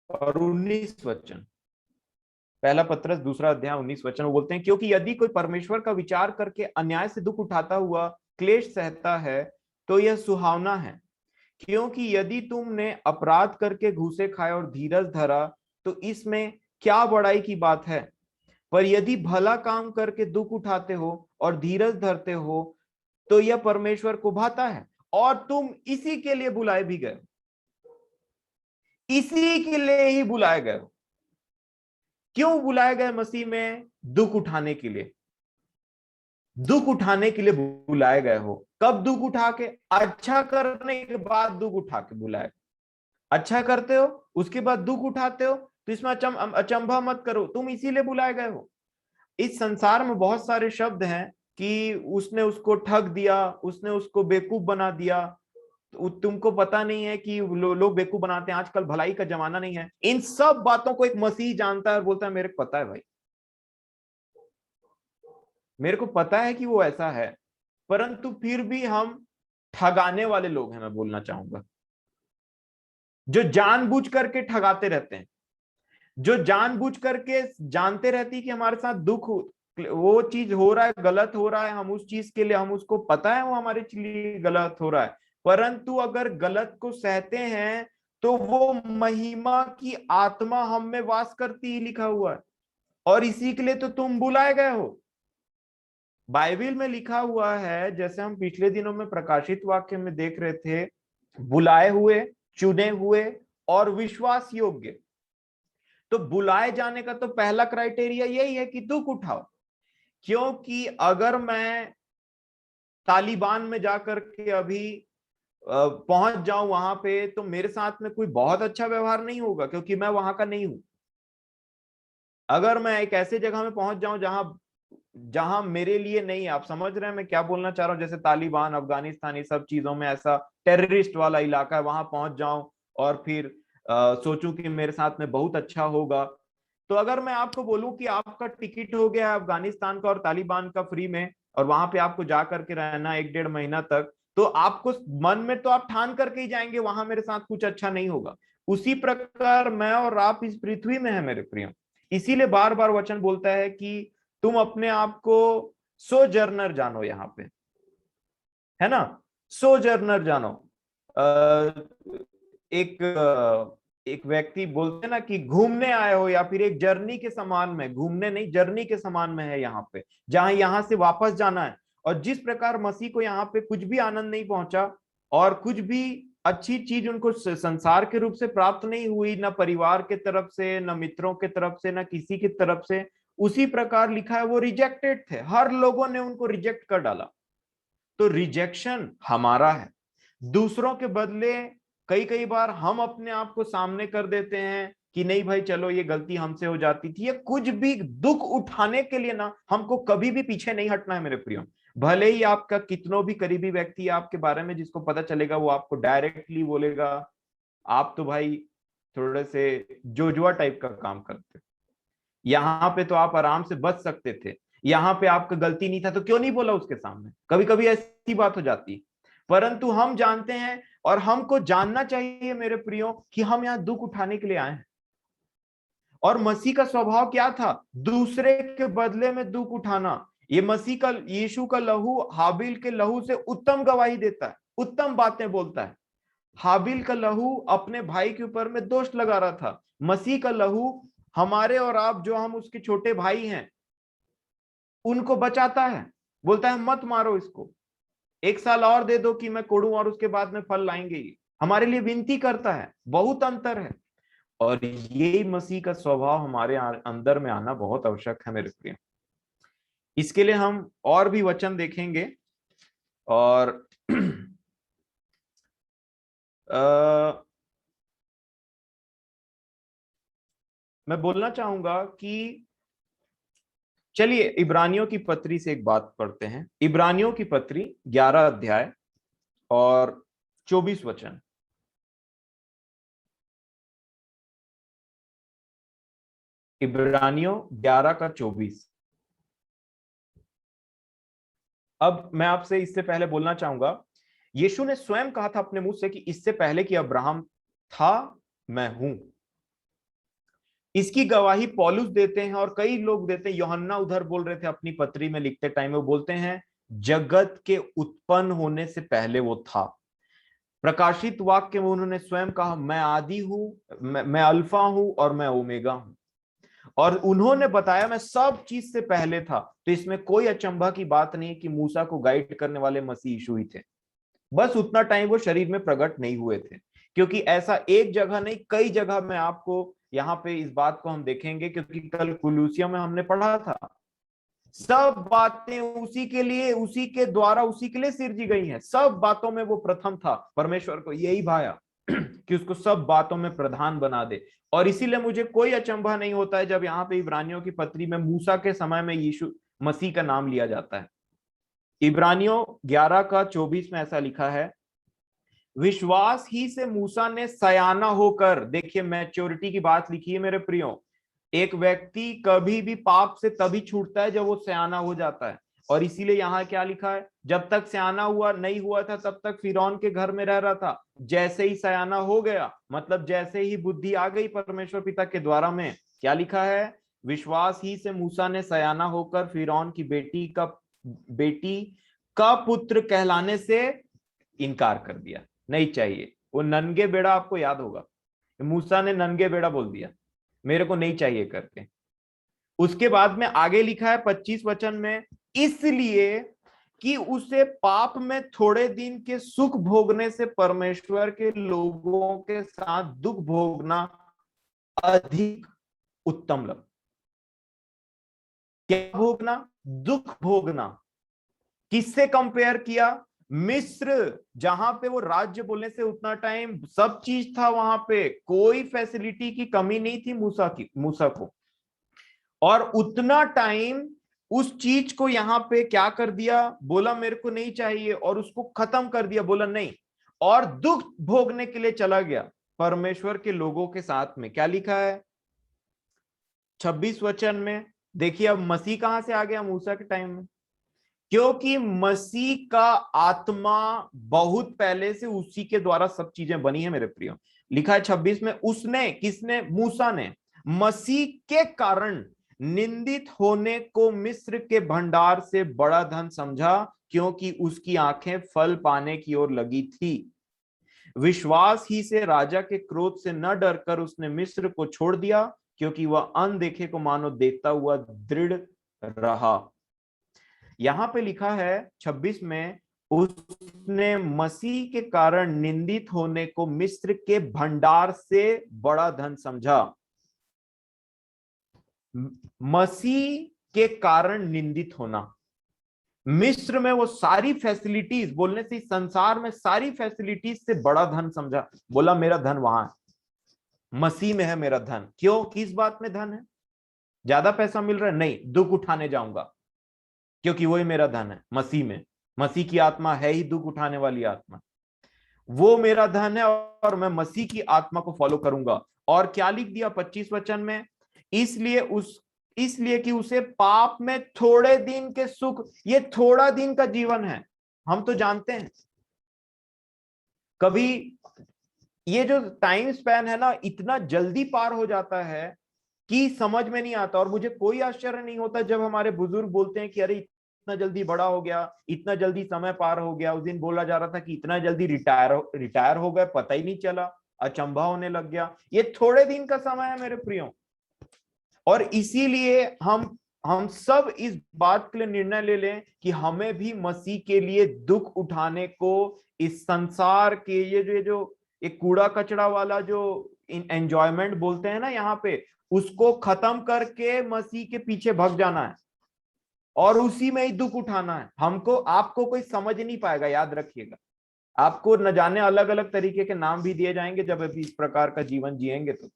A: और 19 वचन। पहला पत्रस दूसरा अध्याय 19 वचन, वो बोलते हैं, क्योंकि यदि कोई परमेश्वर का विचार करके अन्याय से दुख उठाता हुआ क्लेश सहता है तो यह सुहावना है। क्योंकि यदि तुमने अपराध करके घूसे खाए और धीरज धरा तो इसमें क्या बड़ाई की बात है। पर यदि भला काम करके दुख उठाते हो और धीरज धरते हो तो यह परमेश्वर को भाता है, और तुम इसी के लिए बुलाए भी गए, इसी के लिए ही बुलाए गए हो। क्यों बुलाए गए मसीह में? दुख उठाने के लिए, दुख उठाने के लिए बुलाए गए हो। कब दुख उठा के? अच्छा करने के बाद दुख उठा के बुलाए। अच्छा करते हो, उसके बाद दुख उठाते हो, तो इसमें अचंभा मत करो, तुम इसीलिए बुलाए गए हो। इस संसार में बहुत सारे शब्द हैं कि उसने उसको ठग दिया, उसने उसको बेवकूफ बना दिया, तो तुमको पता नहीं है कि लोग बेवकूफ बनाते हैं, आजकल भलाई का जमाना नहीं है। इन सब बातों को एक मसीह जानता है और बोलता है मेरे को पता है भाई, मेरे को पता है कि वो ऐसा है, परंतु फिर भी हम ठगाने वाले लोग हैं, मैं बोलना चाहूंगा, जो जानबूझ करके ठगाते रहते हैं, जो जानबूझ करके जानते रहती कि हमारे साथ दुख वो चीज हो रहा है, गलत हो रहा है, हम उस चीज के लिए, हम उसको पता है वो हमारे लिए गलत हो रहा है, परंतु अगर गलत को सहते हैं तो वो महिमा की आत्मा हम में वास करती ही, लिखा हुआ है। और इसी के लिए तो तुम बुलाए गए हो। बाइबल में लिखा हुआ है, जैसे हम पिछले दिनों में प्रकाशित वाक्य में देख रहे थे, बुलाए हुए, चुने हुए और विश्वास योग्य। तो बुलाए जाने का तो पहला क्राइटेरिया यही है कि दुख उठाओ। क्योंकि अगर मैं तालिबान में जाकर के अभी पहुंच जाऊं वहां पे, तो मेरे साथ में कोई बहुत अच्छा व्यवहार नहीं होगा, क्योंकि मैं वहां का नहीं हूं। अगर मैं एक ऐसे जगह में पहुंच जाऊं जहां जहां मेरे लिए नहीं, आप समझ रहे हैं मैं क्या बोलना चाह रहा हूं, जैसे तालिबान, अफगानिस्तान, ये सब चीजों में ऐसा टेररिस्ट वाला इलाका है, वहां पहुंच जाऊं और फिर सोचूं कि मेरे साथ में बहुत अच्छा होगा। तो अगर मैं आपको बोलूं कि आपका टिकट हो गया है अफगानिस्तान का और तालिबान का फ्री में, और वहां पे आपको जा करके रहना 1-1.5 महीना तक, तो आपको मन में तो आप ठान करके ही जाएंगे वहां मेरे साथ कुछ अच्छा नहीं होगा। उसी प्रकार मैं और आप इस पृथ्वी में है मेरे प्रियो। इसीलिए बार बार वचन बोलता है कि तुम अपने आप को सोजर्नर जानो, यहाँ पे है ना, सोजर्नर जानो। एक व्यक्ति बोलते हैं ना कि घूमने आए हो, या फिर एक जर्नी के समान में, घूमने नहीं जर्नी के समान में है यहाँ पे, जहां यहाँ से वापस जाना है। और जिस प्रकार मसीह को यहाँ पे कुछ भी आनंद नहीं पहुंचा और कुछ भी अच्छी चीज उनको संसार के रूप से प्राप्त नहीं हुई, ना परिवार के तरफ से, ना मित्रों के तरफ से, ना किसी की तरफ से, उसी प्रकार लिखा है वो रिजेक्टेड थे, हर लोगों ने उनको रिजेक्ट कर डाला। तो रिजेक्शन हमारा है। दूसरों के बदले कई कई बार हम अपने आप को सामने कर देते हैं कि नहीं भाई चलो ये गलती हमसे हो जाती थी, ये कुछ भी दुख उठाने के लिए ना हमको कभी भी पीछे नहीं हटना है मेरे प्रियो। भले ही आपका कितनों भी करीबी व्यक्ति आपके बारे में जिसको पता चलेगा वो आपको डायरेक्टली बोलेगा आप तो भाई थोड़े से जोजुआ टाइप का काम करते, यहाँ पे तो आप आराम से बच सकते थे, यहाँ पे आपका गलती नहीं था तो क्यों नहीं बोला उसके सामने, कभी कभी ऐसी बात हो जाती। परंतु हम जानते हैं और हमको जानना चाहिए मेरे प्रियो कि हम यहाँ दुख उठाने के लिए आए हैं। और मसीह का स्वभाव क्या था, दूसरे के बदले में दुख उठाना। ये मसीह का, यीशु का लहू हाबिल के लहू से उत्तम गवाही देता है, उत्तम बातें बोलता है। हाबिल का लहू अपने भाई के ऊपर में दोष लगा रहा था, मसीह का लहू हमारे और आप जो हम उसके छोटे भाई हैं उनको बचाता है, बोलता है मत मारो इसको, 1 साल और दे दो कि मैं कोड़ूं और उसके बाद में फल लाएंगे, हमारे लिए विनती करता है। बहुत अंतर है। और ये मसीह का स्वभाव हमारे अंदर में आना बहुत आवश्यक है मेरे प्रिय। इसके लिए हम और भी वचन देखेंगे और मैं बोलना चाहूंगा कि चलिए इब्रानियों की पत्री से एक बात पढ़ते हैं। इब्रानियों की पत्री 11 अध्याय और 24 वचन। इब्रानियों 11 का 24। अब मैं आपसे इससे पहले बोलना चाहूंगा, यीशु ने स्वयं कहा था अपने मुंह से कि इससे पहले कि अब्राहम था मैं हूं। इसकी गवाही पौलुस देते हैं और कई लोग देते हैं। यूहन्ना उधर बोल रहे थे अपनी पत्री में लिखते टाइम, वो बोलते हैं जगत के उत्पन्न होने से पहले वो था। प्रकाशित वाक्य में उन्होंने स्वयं कहा मैं आदि हूं, मैं अल्फा हूं और मैं ओमेगा हूं। और उन्होंने बताया मैं सब चीज से पहले था। तो इसमें कोई अचंभा की बात नहीं कि मूसा को गाइड करने वाले मसीह यीशु ही थे, बस उतना टाइम वो शरीर में प्रकट नहीं हुए थे। क्योंकि ऐसा एक जगह नहीं, कई जगह में आपको यहाँ पे इस बात को हम देखेंगे, क्योंकि कल कुलूसिया में हमने पढ़ा था सब बातें उसी के लिए, उसी के द्वारा, उसी के लिए सिरजी गई हैं। सब बातों में वो प्रथम था, परमेश्वर को यही भाया। कि उसको सब बातों में प्रधान बना दे। और इसीलिए मुझे कोई अचंभा नहीं होता है जब यहाँ पे इब्रानियों की पत्री में मूसा के समय में यीशु मसीह का नाम लिया जाता है। इब्रानियों 11 का 24 में ऐसा लिखा है, विश्वास ही से मूसा ने सयाना होकर, देखिए मैच्योरिटी की बात लिखी है मेरे प्रियो, एक व्यक्ति कभी भी पाप से तभी छूटता है जब वो सयाना हो जाता है। और इसीलिए यहाँ क्या लिखा है, जब तक सयाना हुआ नहीं हुआ था तब तक फिरौन के घर में रह रहा था, जैसे ही सयाना हो गया मतलब जैसे ही बुद्धि आ गई परमेश्वर पिता के द्वारा में, क्या लिखा है, विश्वास ही से मूसा ने सयाना होकर फिरौन की बेटी का पुत्र कहलाने से इनकार कर दिया। नहीं चाहिए, वो ननगे बेड़ा, आपको याद होगा मूसा ने ननगे बेड़ा बोल दिया, मेरे को नहीं चाहिए करके। उसके बाद में आगे लिखा है 25 वचन में, इसलिए कि उसे पाप में थोड़े दिन के सुख भोगने से परमेश्वर के लोगों के साथ दुख भोगना अधिक उत्तम लगा। क्या भोगना? दुख भोगना। किससे कंपेयर किया? मिस्र, जहां पे वो राज्य बोलने से उतना टाइम सब चीज था, वहां पे कोई फैसिलिटी की कमी नहीं थी मूसा को, और उतना टाइम उस चीज को यहां पे क्या कर दिया, बोला मेरे को नहीं चाहिए और उसको खत्म कर दिया, बोला नहीं, और दुख भोगने के लिए चला गया परमेश्वर के लोगों के साथ में। क्या लिखा है 26 वचन में? देखिए अब मसीह कहां से आ गया मूसा के टाइम में, क्योंकि मसीह का आत्मा बहुत पहले से उसी के द्वारा सब चीजें बनी है मेरे प्रियो। लिखा है 26 में, उसने, किसने? मूसा ने मसीह के कारण निंदित होने को मिस्र के भंडार से बड़ा धन समझा, क्योंकि उसकी आंखें फल पाने की ओर लगी थी। विश्वास ही से राजा के क्रोध से न डरकर उसने मिस्र को छोड़ दिया, क्योंकि वह अनदेखे को मानो देखता हुआ दृढ़ रहा। यहां पे लिखा है 26 में, उसने मसीह के कारण निंदित होने को मिस्र के भंडार से बड़ा धन समझा। मसीह के कारण निंदित होना, मिस्र में वो सारी फैसिलिटीज, बोलने से संसार में सारी फैसिलिटीज से बड़ा धन समझा, बोला मेरा धन वहां है, मसीह में है मेरा धन। क्यों? किस बात में धन है? ज्यादा पैसा मिल रहा है? नहीं, दुख उठाने जाऊंगा, क्योंकि वही मेरा धन है मसीह में। मसीह की आत्मा है ही दुख उठाने वाली आत्मा, वो मेरा धन है और मैं मसीह की आत्मा को फॉलो करूंगा। और क्या लिख दिया 25 वचन में, इसलिए कि उसे पाप में थोड़े दिन के सुख, ये थोड़ा दिन का जीवन है, हम तो जानते हैं कभी ये जो टाइम स्पैन है ना इतना जल्दी पार हो जाता है कि समझ में नहीं आता। और मुझे कोई आश्चर्य नहीं होता जब हमारे बुजुर्ग बोलते हैं कि अरे इतना जल्दी बड़ा हो गया, इतना जल्दी समय पार हो गया। उस दिन बोला जा रहा था कि इतना जल्दी रिटायर हो गए, पता ही नहीं चला, अचंभा होने लग गया। ये थोड़े दिन का समय है मेरे प्रियो, और इसीलिए हम सब इस बात के लिए निर्णय ले लें कि हमें भी मसीह के लिए दुख उठाने को, इस संसार के ये जो एक कूड़ा कचड़ा वाला जो एंजॉयमेंट बोलते हैं ना यहाँ पे, उसको खत्म करके मसीह के पीछे भाग जाना है और उसी में ही दुख उठाना है। हमको, आपको कोई समझ नहीं पाएगा, याद रखिएगा। आपको न जाने अलग अलग तरीके के नाम भी दिए जाएंगे जब अभी इस प्रकार का जीवन जिएंगे तो।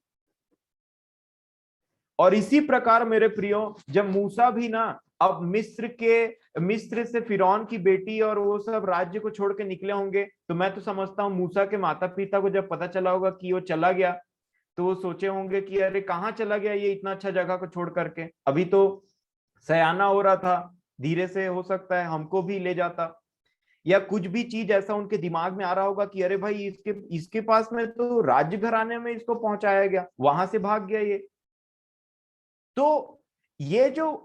A: और इसी प्रकार मेरे प्रियो, जब मूसा भी ना अब मिस्र से फिरौन की बेटी और वो सब राज्य को छोड़ के निकले होंगे, तो मैं तो समझता हूँ मूसा के माता पिता को जब पता चला होगा कि वो चला गया, तो वो सोचे होंगे कि अरे कहाँ चला गया ये इतना अच्छा जगह को छोड़ करके, अभी तो सयाना हो रहा था, धीरे से हो सकता है हमको भी ले जाता। या कुछ भी चीज ऐसा उनके दिमाग में आ रहा होगा कि अरे भाई इसके इसके पास में तो राज्य घराने में इसको पहुंचाया गया, वहां से भाग गया ये। तो ये जो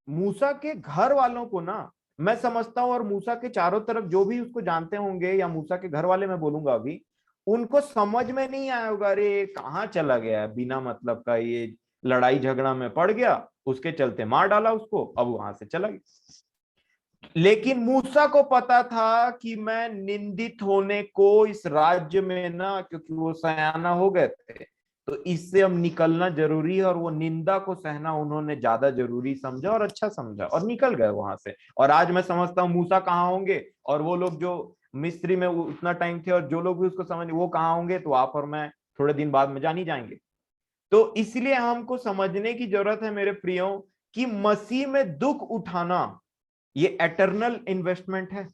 A: मूसा के घर वालों को ना मैं समझता हूं, और मूसा के चारों तरफ जो भी उसको जानते होंगे, या मूसा के घर वाले मैं बोलूंगा अभी, उनको समझ में नहीं आया होगा अरे कहाँ चला गया बिना मतलब का, ये लड़ाई झगड़ा में पड़ गया, उसके चलते मार डाला उसको, अब वहां से चला गया। लेकिन मूसा को पता था कि मैं निंदित होने को इस राज्य में ना, क्योंकि वो सयाना हो गए थे, तो इससे अब निकलना जरूरी है, और वो निंदा को सहना उन्होंने ज्यादा जरूरी समझा और अच्छा समझा और निकल गए वहां से। और आज मैं समझता हूँ मूसा कहाँ होंगे, और वो लोग जो मिस्री में उतना टाइम थे, और जो लोग भी उसको समझ वो कहाँ होंगे, तो आप और मैं थोड़े दिन बाद में जान ही जाएंगे। तो इसलिए हमको समझने की जरूरत है मेरे प्रियो कि मसीह में दुख उठाना ये एटर्नल इन्वेस्टमेंट है,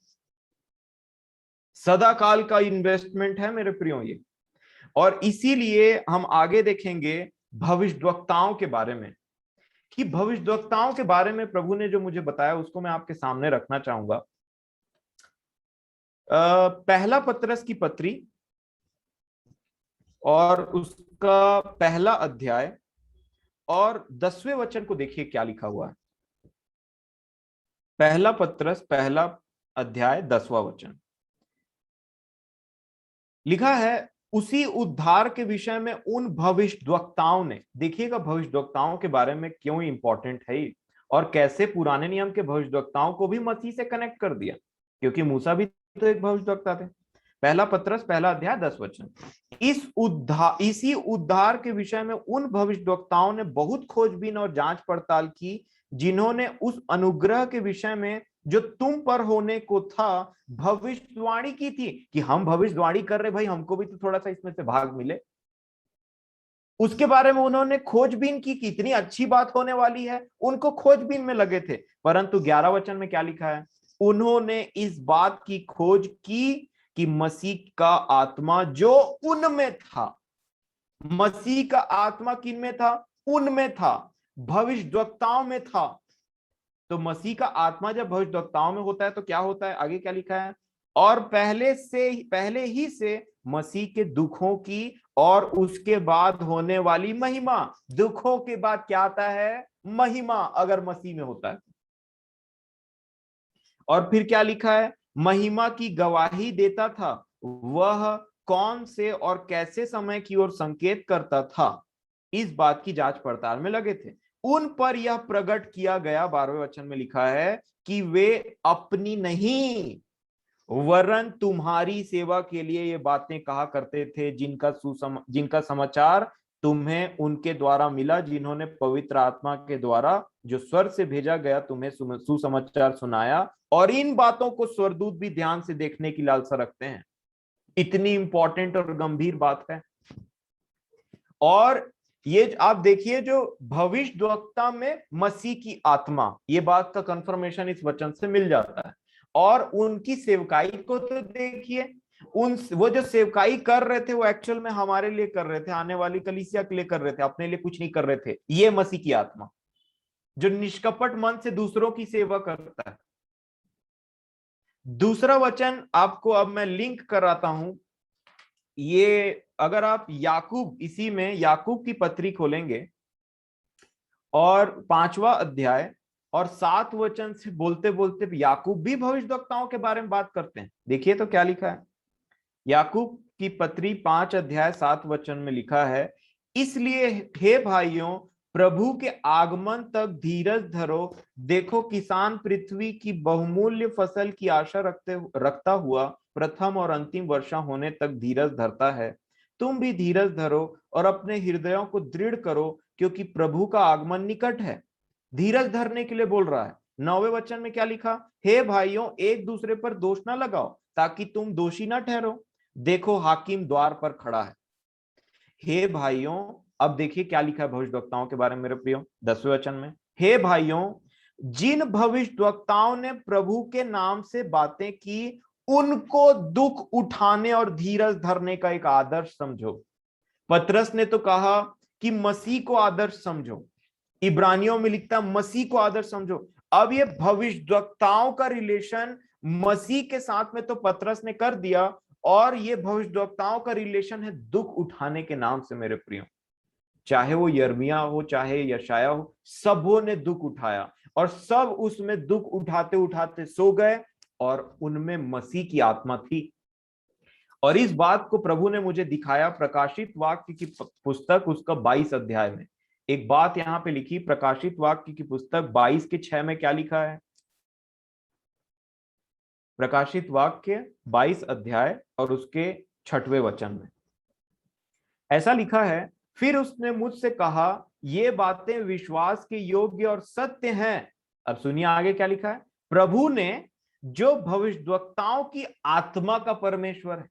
A: सदा काल का इन्वेस्टमेंट है मेरे प्रियो ये। और इसीलिए हम आगे देखेंगे भविष्यद्वक्ताओं के बारे में, कि भविष्यद्वक्ताओं के बारे में प्रभु ने जो मुझे बताया उसको मैं आपके सामने रखना चाहूंगा। पहला पतरस की पत्री और उसका पहला अध्याय और 10वें वचन को देखिए क्या लिखा हुआ है। पहला पतरस पहला अध्याय 10वां वचन लिखा है, उसी उद्धार के विषय में उन भविष्यद्वक्ताओं ने, देखिएगा भविष्यद्वक्ताओं के बारे में क्यों इंपॉर्टेंट है ये, और कैसे पुराने नियम के भविष्यद्वक्ताओं को भी मसीह से कनेक्ट कर दिया, क्योंकि मूसा भी तो एक भविष्यद्वक्ता थे। पहला पतरस पहला अध्याय 10 वचन, इसी उद्धार के विषय में उन भविष्यद्वक्ताओं ने बहुत खोजबीन और जांच पड़ताल की, जिन्होंने उस अनुग्रह के विषय में जो तुम पर होने को था भविष्यवाणी की थी। कि हम भविष्यवाणी कर रहे भाई, हमको भी तो थोड़ा सा इसमें से भाग मिले। उसके बारे में उन्होंने खोजबीन की, कितनी अच्छी बात होने वाली है, उनको खोजबीन में लगे थे। परंतु 11 वचन में क्या लिखा है, उन्होंने इस बात की खोज की कि मसीह का आत्मा जो उनमें था, मसीह का आत्मा किन में था, उनमें था, भविष्यद्वक्ताओं में था। तो मसीह का आत्मा जब भविष्यद्वक्ताओं में होता है तो क्या होता है, आगे क्या लिखा है, और पहले ही से मसीह के दुखों की और उसके बाद होने वाली महिमा। दुखों के बाद क्या आता है, महिमा, अगर मसीह में होता है। और फिर क्या लिखा है, महिमा की गवाही देता था, वह कौन से और कैसे समय की ओर संकेत करता था, इस बात की जांच पड़ताल में लगे थे। उन पर यह प्रकट किया गया, 12वें वचन में लिखा है, कि वे अपनी नहीं वरन तुम्हारी सेवा के लिए ये बातें कहा करते थे, जिनका समाचार तुम्हें उनके द्वारा मिला, जिन्होंने पवित्र आत्मा के द्वारा जो स्वर्ग से भेजा गया तुम्हें सुसमाचार सुनाया। और इन बातों को स्वर्गदूत भी ध्यान से देखने की लालसा रखते हैं। इतनी इंपॉर्टेंट और गंभीर बात है। और ये आप देखिए, जो भविष्यद्वक्ता में मसीह की आत्मा, ये बात का कंफर्मेशन इस वचन से मिल जाता है। और उनकी सेवकाई को तो देखिए, वो जो सेवकाई कर रहे थे वो एक्चुअल में हमारे लिए कर रहे थे, आने वाली कलीसिया के लिए कर रहे थे, अपने लिए कुछ नहीं कर रहे थे। ये मसीह की आत्मा जो निष्कपट मन से दूसरों की सेवा करता है। दूसरा वचन आपको अब मैं लिंक कराता हूं। ये अगर आप याकूब, इसी में याकूब की पत्री खोलेंगे और 5वां अध्याय और 7 वचन से बोलते बोलते याकूब भी भविष्यद्वक्ताओं के बारे में बात करते हैं। देखिए तो क्या लिखा है, याकूब की पत्री 5 अध्याय 7 वचन में लिखा है, इसलिए हे भाइयों, प्रभु के आगमन तक धीरज धरो। देखो, किसान पृथ्वी की बहुमूल्य फसल की आशा रखता हुआ प्रथम और अंतिम वर्षा होने तक धीरज धरता है। तुम भी धीरज धरो और अपने हृदयों को दृढ़ करो, क्योंकि प्रभु का आगमन निकट है। धीरज धरने के लिए बोल रहा है। 9वें वचन में क्या लिखा, हे भाइयों, एक दूसरे पर दोष ना लगाओ, ताकि तुम दोषी ना ठहरो। देखो, हाकिम द्वार पर खड़ा है। हे भाइयों, अब देखिए क्या लिखा है भविष्यद्वक्ताओं के बारे में मेरे प्रियो, 10वें वचन में, हे भाइयों, जिन भविष्यद्वक्ताओं ने प्रभु के नाम से बातें की, उनको दुख उठाने और धीरज धरने का एक आदर्श समझो। पतरस ने तो कहा कि मसीह को आदर्श समझो, इब्रानियों में लिखता मसीह को आदर्श समझो। अब ये भविष्यद्वक्ताओं का रिलेशन मसीह के साथ में तो पतरस ने कर दिया, और ये भविष्यद्वक्ताओं का रिलेशन है दुख उठाने के नाम से मेरे प्रियो। चाहे वो यर्मिया हो, चाहे यशाया हो, सबों ने दुख उठाया, और सब उसमें दुख उठाते उठाते सो गए, और उनमें मसीह की आत्मा थी। और इस बात को प्रभु ने मुझे दिखाया प्रकाशित वाक्य की पुस्तक उसका 22 अध्याय में। एक बात यहां पे लिखी, प्रकाशित वाक्य की पुस्तक 22:6 में क्या लिखा है, प्रकाशित वाक्य 22 अध्याय और उसके 6वें वचन में ऐसा लिखा है, फिर उसने मुझसे कहा, ये बातें विश्वास के योग्य और सत्य हैं। अब सुनिए आगे क्या लिखा है, प्रभु ने जो भविष्यद्वक्ताओं की आत्मा का परमेश्वर है।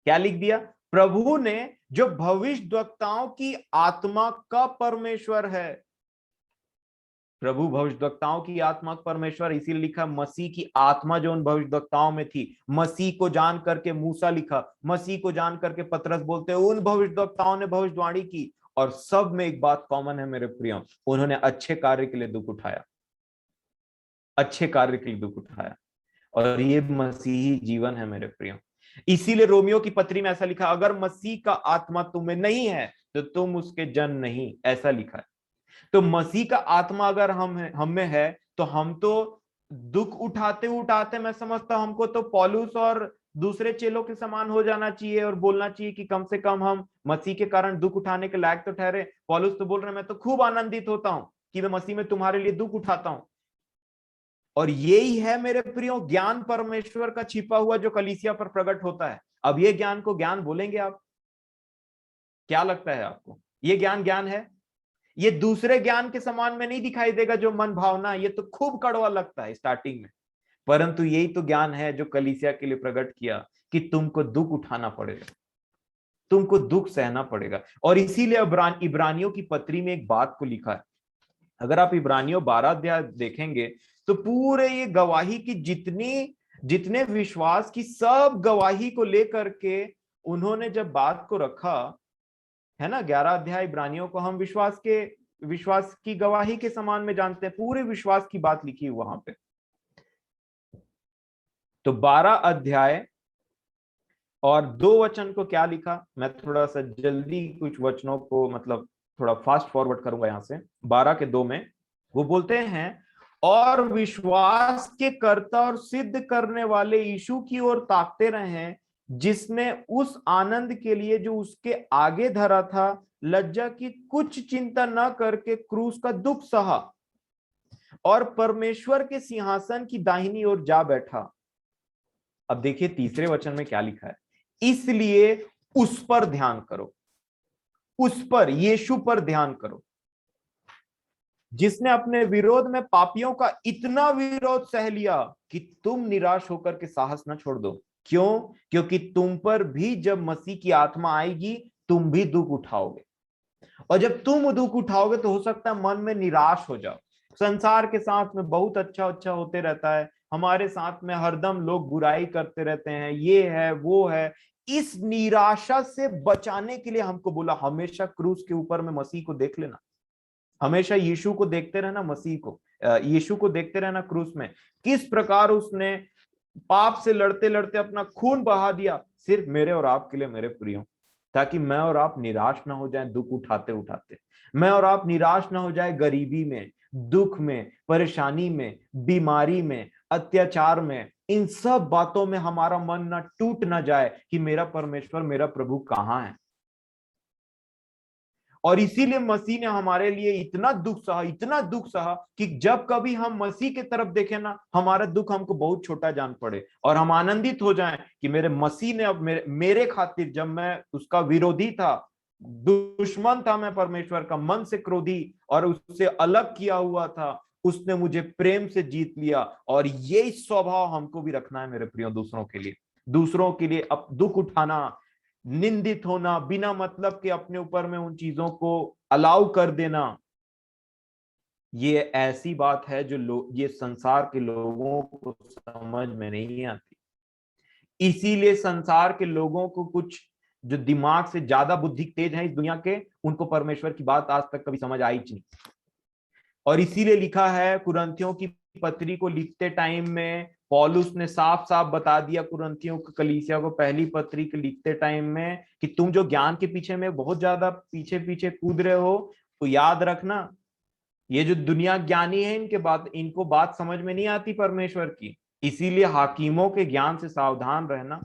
A: क्या लिख दिया? प्रभु ने जो भविष्यद्वक्ताओं की आत्मा का परमेश्वर है। प्रभु भविष्यद्वक्ताओं की आत्मा का परमेश्वर, इसीलिए लिखा मसीह की आत्मा जो उन भविष्यद्वक्ताओं में थी। मसीह को जान करके मूसा लिखा, मसीह को जान करके पतरस बोलते हैं उन भविष्यद्वक्ताओं ने भविष्यवाणी की। और सब में एक बात कॉमन है मेरे प्रियो, उन्होंने अच्छे कार्य के लिए दुख उठाया, अच्छे कार्य के लिए दुख उठाया। और ये मसीही जीवन है मेरे प्रियो। इसीलिए रोमियो की पत्री में ऐसा लिखा, अगर मसीह का आत्मा तुम्हें नहीं है तो तुम उसके जन नहीं, ऐसा लिखा है। तो मसीह का आत्मा अगर हम में है तो हम तो दुख उठाते उठाते, मैं समझता हूं हमको तो पौलुस और दूसरे चेलों के समान हो जाना चाहिए और बोलना चाहिए कि कम से कम हम मसीह के कारण दुख उठाने के लायक तो ठहरे। पौलुस तो बोल रहे हैं मैं तो खूब आनंदित होता हूं कि मैं मसीह में तुम्हारे लिए दुख उठाता हूं। और यही है मेरे प्रियो ज्ञान परमेश्वर का छिपा हुआ जो कलीसिया पर प्रकट होता है। अब ये ज्ञान को ज्ञान बोलेंगे आप? क्या लगता है आपको? ये ज्ञान ज्ञान है? ये दूसरे ज्ञान के समान में नहीं दिखाई देगा जो मन भावना, ये तो खूब कड़वा लगता है स्टार्टिंग में, परंतु यही तो ज्ञान है जो कलीसिया के लिए प्रकट किया कि तुमको दुख उठाना पड़ेगा, तुमको दुख सहना पड़ेगा। और इसीलिए इब्रानियों की पत्री में एक बात को लिखा है। अगर आप इब्रानियों 12 अध्याय देखेंगे तो पूरे ये गवाही की जितने विश्वास की सब गवाही को लेकर के उन्होंने जब बात को रखा है ना, 11 अध्याय इब्रानियों को हम विश्वास की गवाही के समान में जानते हैं, पूरे विश्वास की बात लिखी है वहां पे। तो 12 अध्याय और 2 वचन को क्या लिखा, मैं थोड़ा सा जल्दी कुछ वचनों को मतलब थोड़ा फास्ट फॉरवर्ड करूंगा यहां से। 12 के 2 में वो बोलते हैं, और विश्वास के कर्ता और सिद्ध करने वाले यीशु की ओर ताकते रहे, जिसने उस आनंद के लिए जो उसके आगे धरा था लज्जा की कुछ चिंता न करके क्रूस का दुख सहा और परमेश्वर के सिंहासन की दाहिनी ओर जा बैठा। अब देखिए तीसरे वचन में क्या लिखा है, इसलिए उस पर ध्यान करो, उस पर, यीशु पर ध्यान करो, जिसने अपने विरोध में पापियों का इतना विरोध सह लिया कि तुम निराश होकर के साहस न छोड़ दो। क्यों? क्योंकि तुम पर भी जब मसीह की आत्मा आएगी तुम भी दुख उठाओगे। और जब तुम दुख उठाओगे तो हो सकता है मन में निराश हो जाओ। संसार के साथ में बहुत अच्छा अच्छा होते रहता है, हमारे साथ में हरदम लोग बुराई करते रहते हैं, ये है वो है। इस निराशा से बचाने के लिए हमको बोला हमेशा क्रूस के ऊपर में मसीह को देख लेना, हमेशा यीशु को देखते रहना, मसीह को, यीशु को देखते रहना क्रूस में, किस प्रकार उसने पाप से लड़ते लड़ते अपना खून बहा दिया सिर्फ मेरे और आपके लिए मेरे प्रियो, ताकि मैं और आप निराश ना हो जाएं दुख उठाते उठाते, मैं और आप निराश ना हो जाए गरीबी में, दुख में, परेशानी में, बीमारी में, अत्याचार में, इन सब बातों में हमारा मन ना टूट ना जाए कि मेरा परमेश्वर मेरा प्रभु कहाँ है। और इसीलिए मसीह ने हमारे लिए इतना दुख सहा, इतना दुख सहा कि जब कभी हम मसीह की तरफ देखें ना हमारा दुख हमको बहुत छोटा जान पड़े और हम आनंदित हो जाएं कि मेरे मसीह ने अब मेरे खातिर, जब मैं उसका विरोधी था, दुश्मन था मैं परमेश्वर का, मन से क्रोधी और उससे अलग किया हुआ था, उसने मुझे प्रेम से जीत लिया। और यही स्वभाव हमको भी रखना है मेरे प्रियो, दूसरों के लिए, दूसरों के लिए अब दुख उठाना, निंदित होना, बिना मतलब के अपने ऊपर में उन चीजों को अलाउ कर देना, ये ऐसी बात है जो ये संसार के लोगों को समझ में नहीं आती। इसीलिए संसार के लोगों को, कुछ जो दिमाग से ज्यादा बुद्धि तेज है इस दुनिया के, उनको परमेश्वर की बात आज तक कभी समझ आई नहीं। और इसीलिए लिखा है कुरिन्थियों की पत्री को लिखते टाइम में पौलुस ने साफ साफ बता दिया कुरिन्थियों को, कलीसिया को, पहली पत्री के लिखते टाइम में कि तुम जो ज्ञान के पीछे में बहुत ज्यादा पीछे पीछे कूद रहे हो, तो याद रखना ये जो दुनिया ज्ञानी है इनको बात समझ में नहीं आती परमेश्वर की, इसीलिए हाकिमों के ज्ञान से सावधान रहना।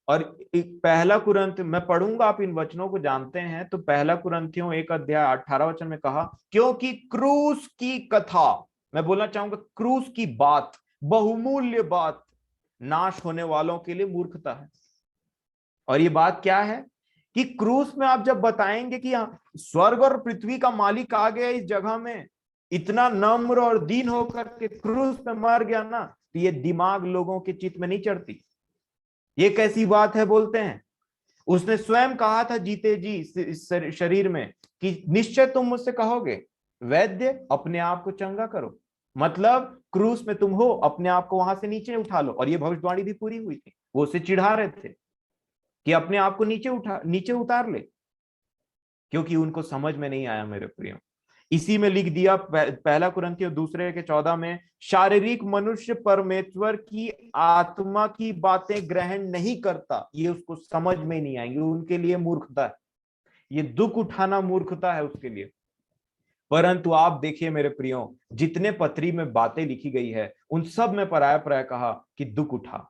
A: और पहला कुरिन्थ मैं पढ़ूंगा, आप इन वचनों को जानते हैं, तो पहला कुरिन्थियों 1 अध्याय 18 वचन में कहा, क्योंकि क्रूस की कथा, मैं बोलना चाहूंगा क्रूस की बात, बहुमूल्य बात, नाश होने वालों के लिए मूर्खता है। और ये बात क्या है कि क्रूस में आप जब बताएंगे कि स्वर्ग और पृथ्वी का मालिक आ गया इस जगह में, इतना नम्र और दीन होकर के क्रूस पे मर गया ना, तो ये दिमाग लोगों के चित्त में नहीं चढ़ती। ये कैसी बात है बोलते हैं। उसने स्वयं कहा था जीते जी इस शरीर में कि निश्चय तुम मुझसे कहोगे वैद्य अपने आप को चंगा करो, मतलब क्रूस में तुम हो, अपने आप को वहां से नीचे उठा लो। और ये भविष्यवाणी भी पूरी हुई थी। वो उसे चिढ़ा रहे थे कि अपने आप को नीचे उतार ले, क्योंकि उनको समझ में नहीं आया मेरे प्रियो। इसी में लिख दिया पहला कुरिन्थियों 2:14 में, शारीरिक मनुष्य परमेश्वर की आत्मा की बातें ग्रहण नहीं करता, ये उसको समझ में नहीं आएंगे, उनके लिए मूर्खता है। ये दुख उठाना मूर्खता है उसके लिए। परंतु आप देखिए मेरे प्रियो, जितने पत्री में बातें लिखी गई है उन सब में पराया पराया कहा कि दुख उठा,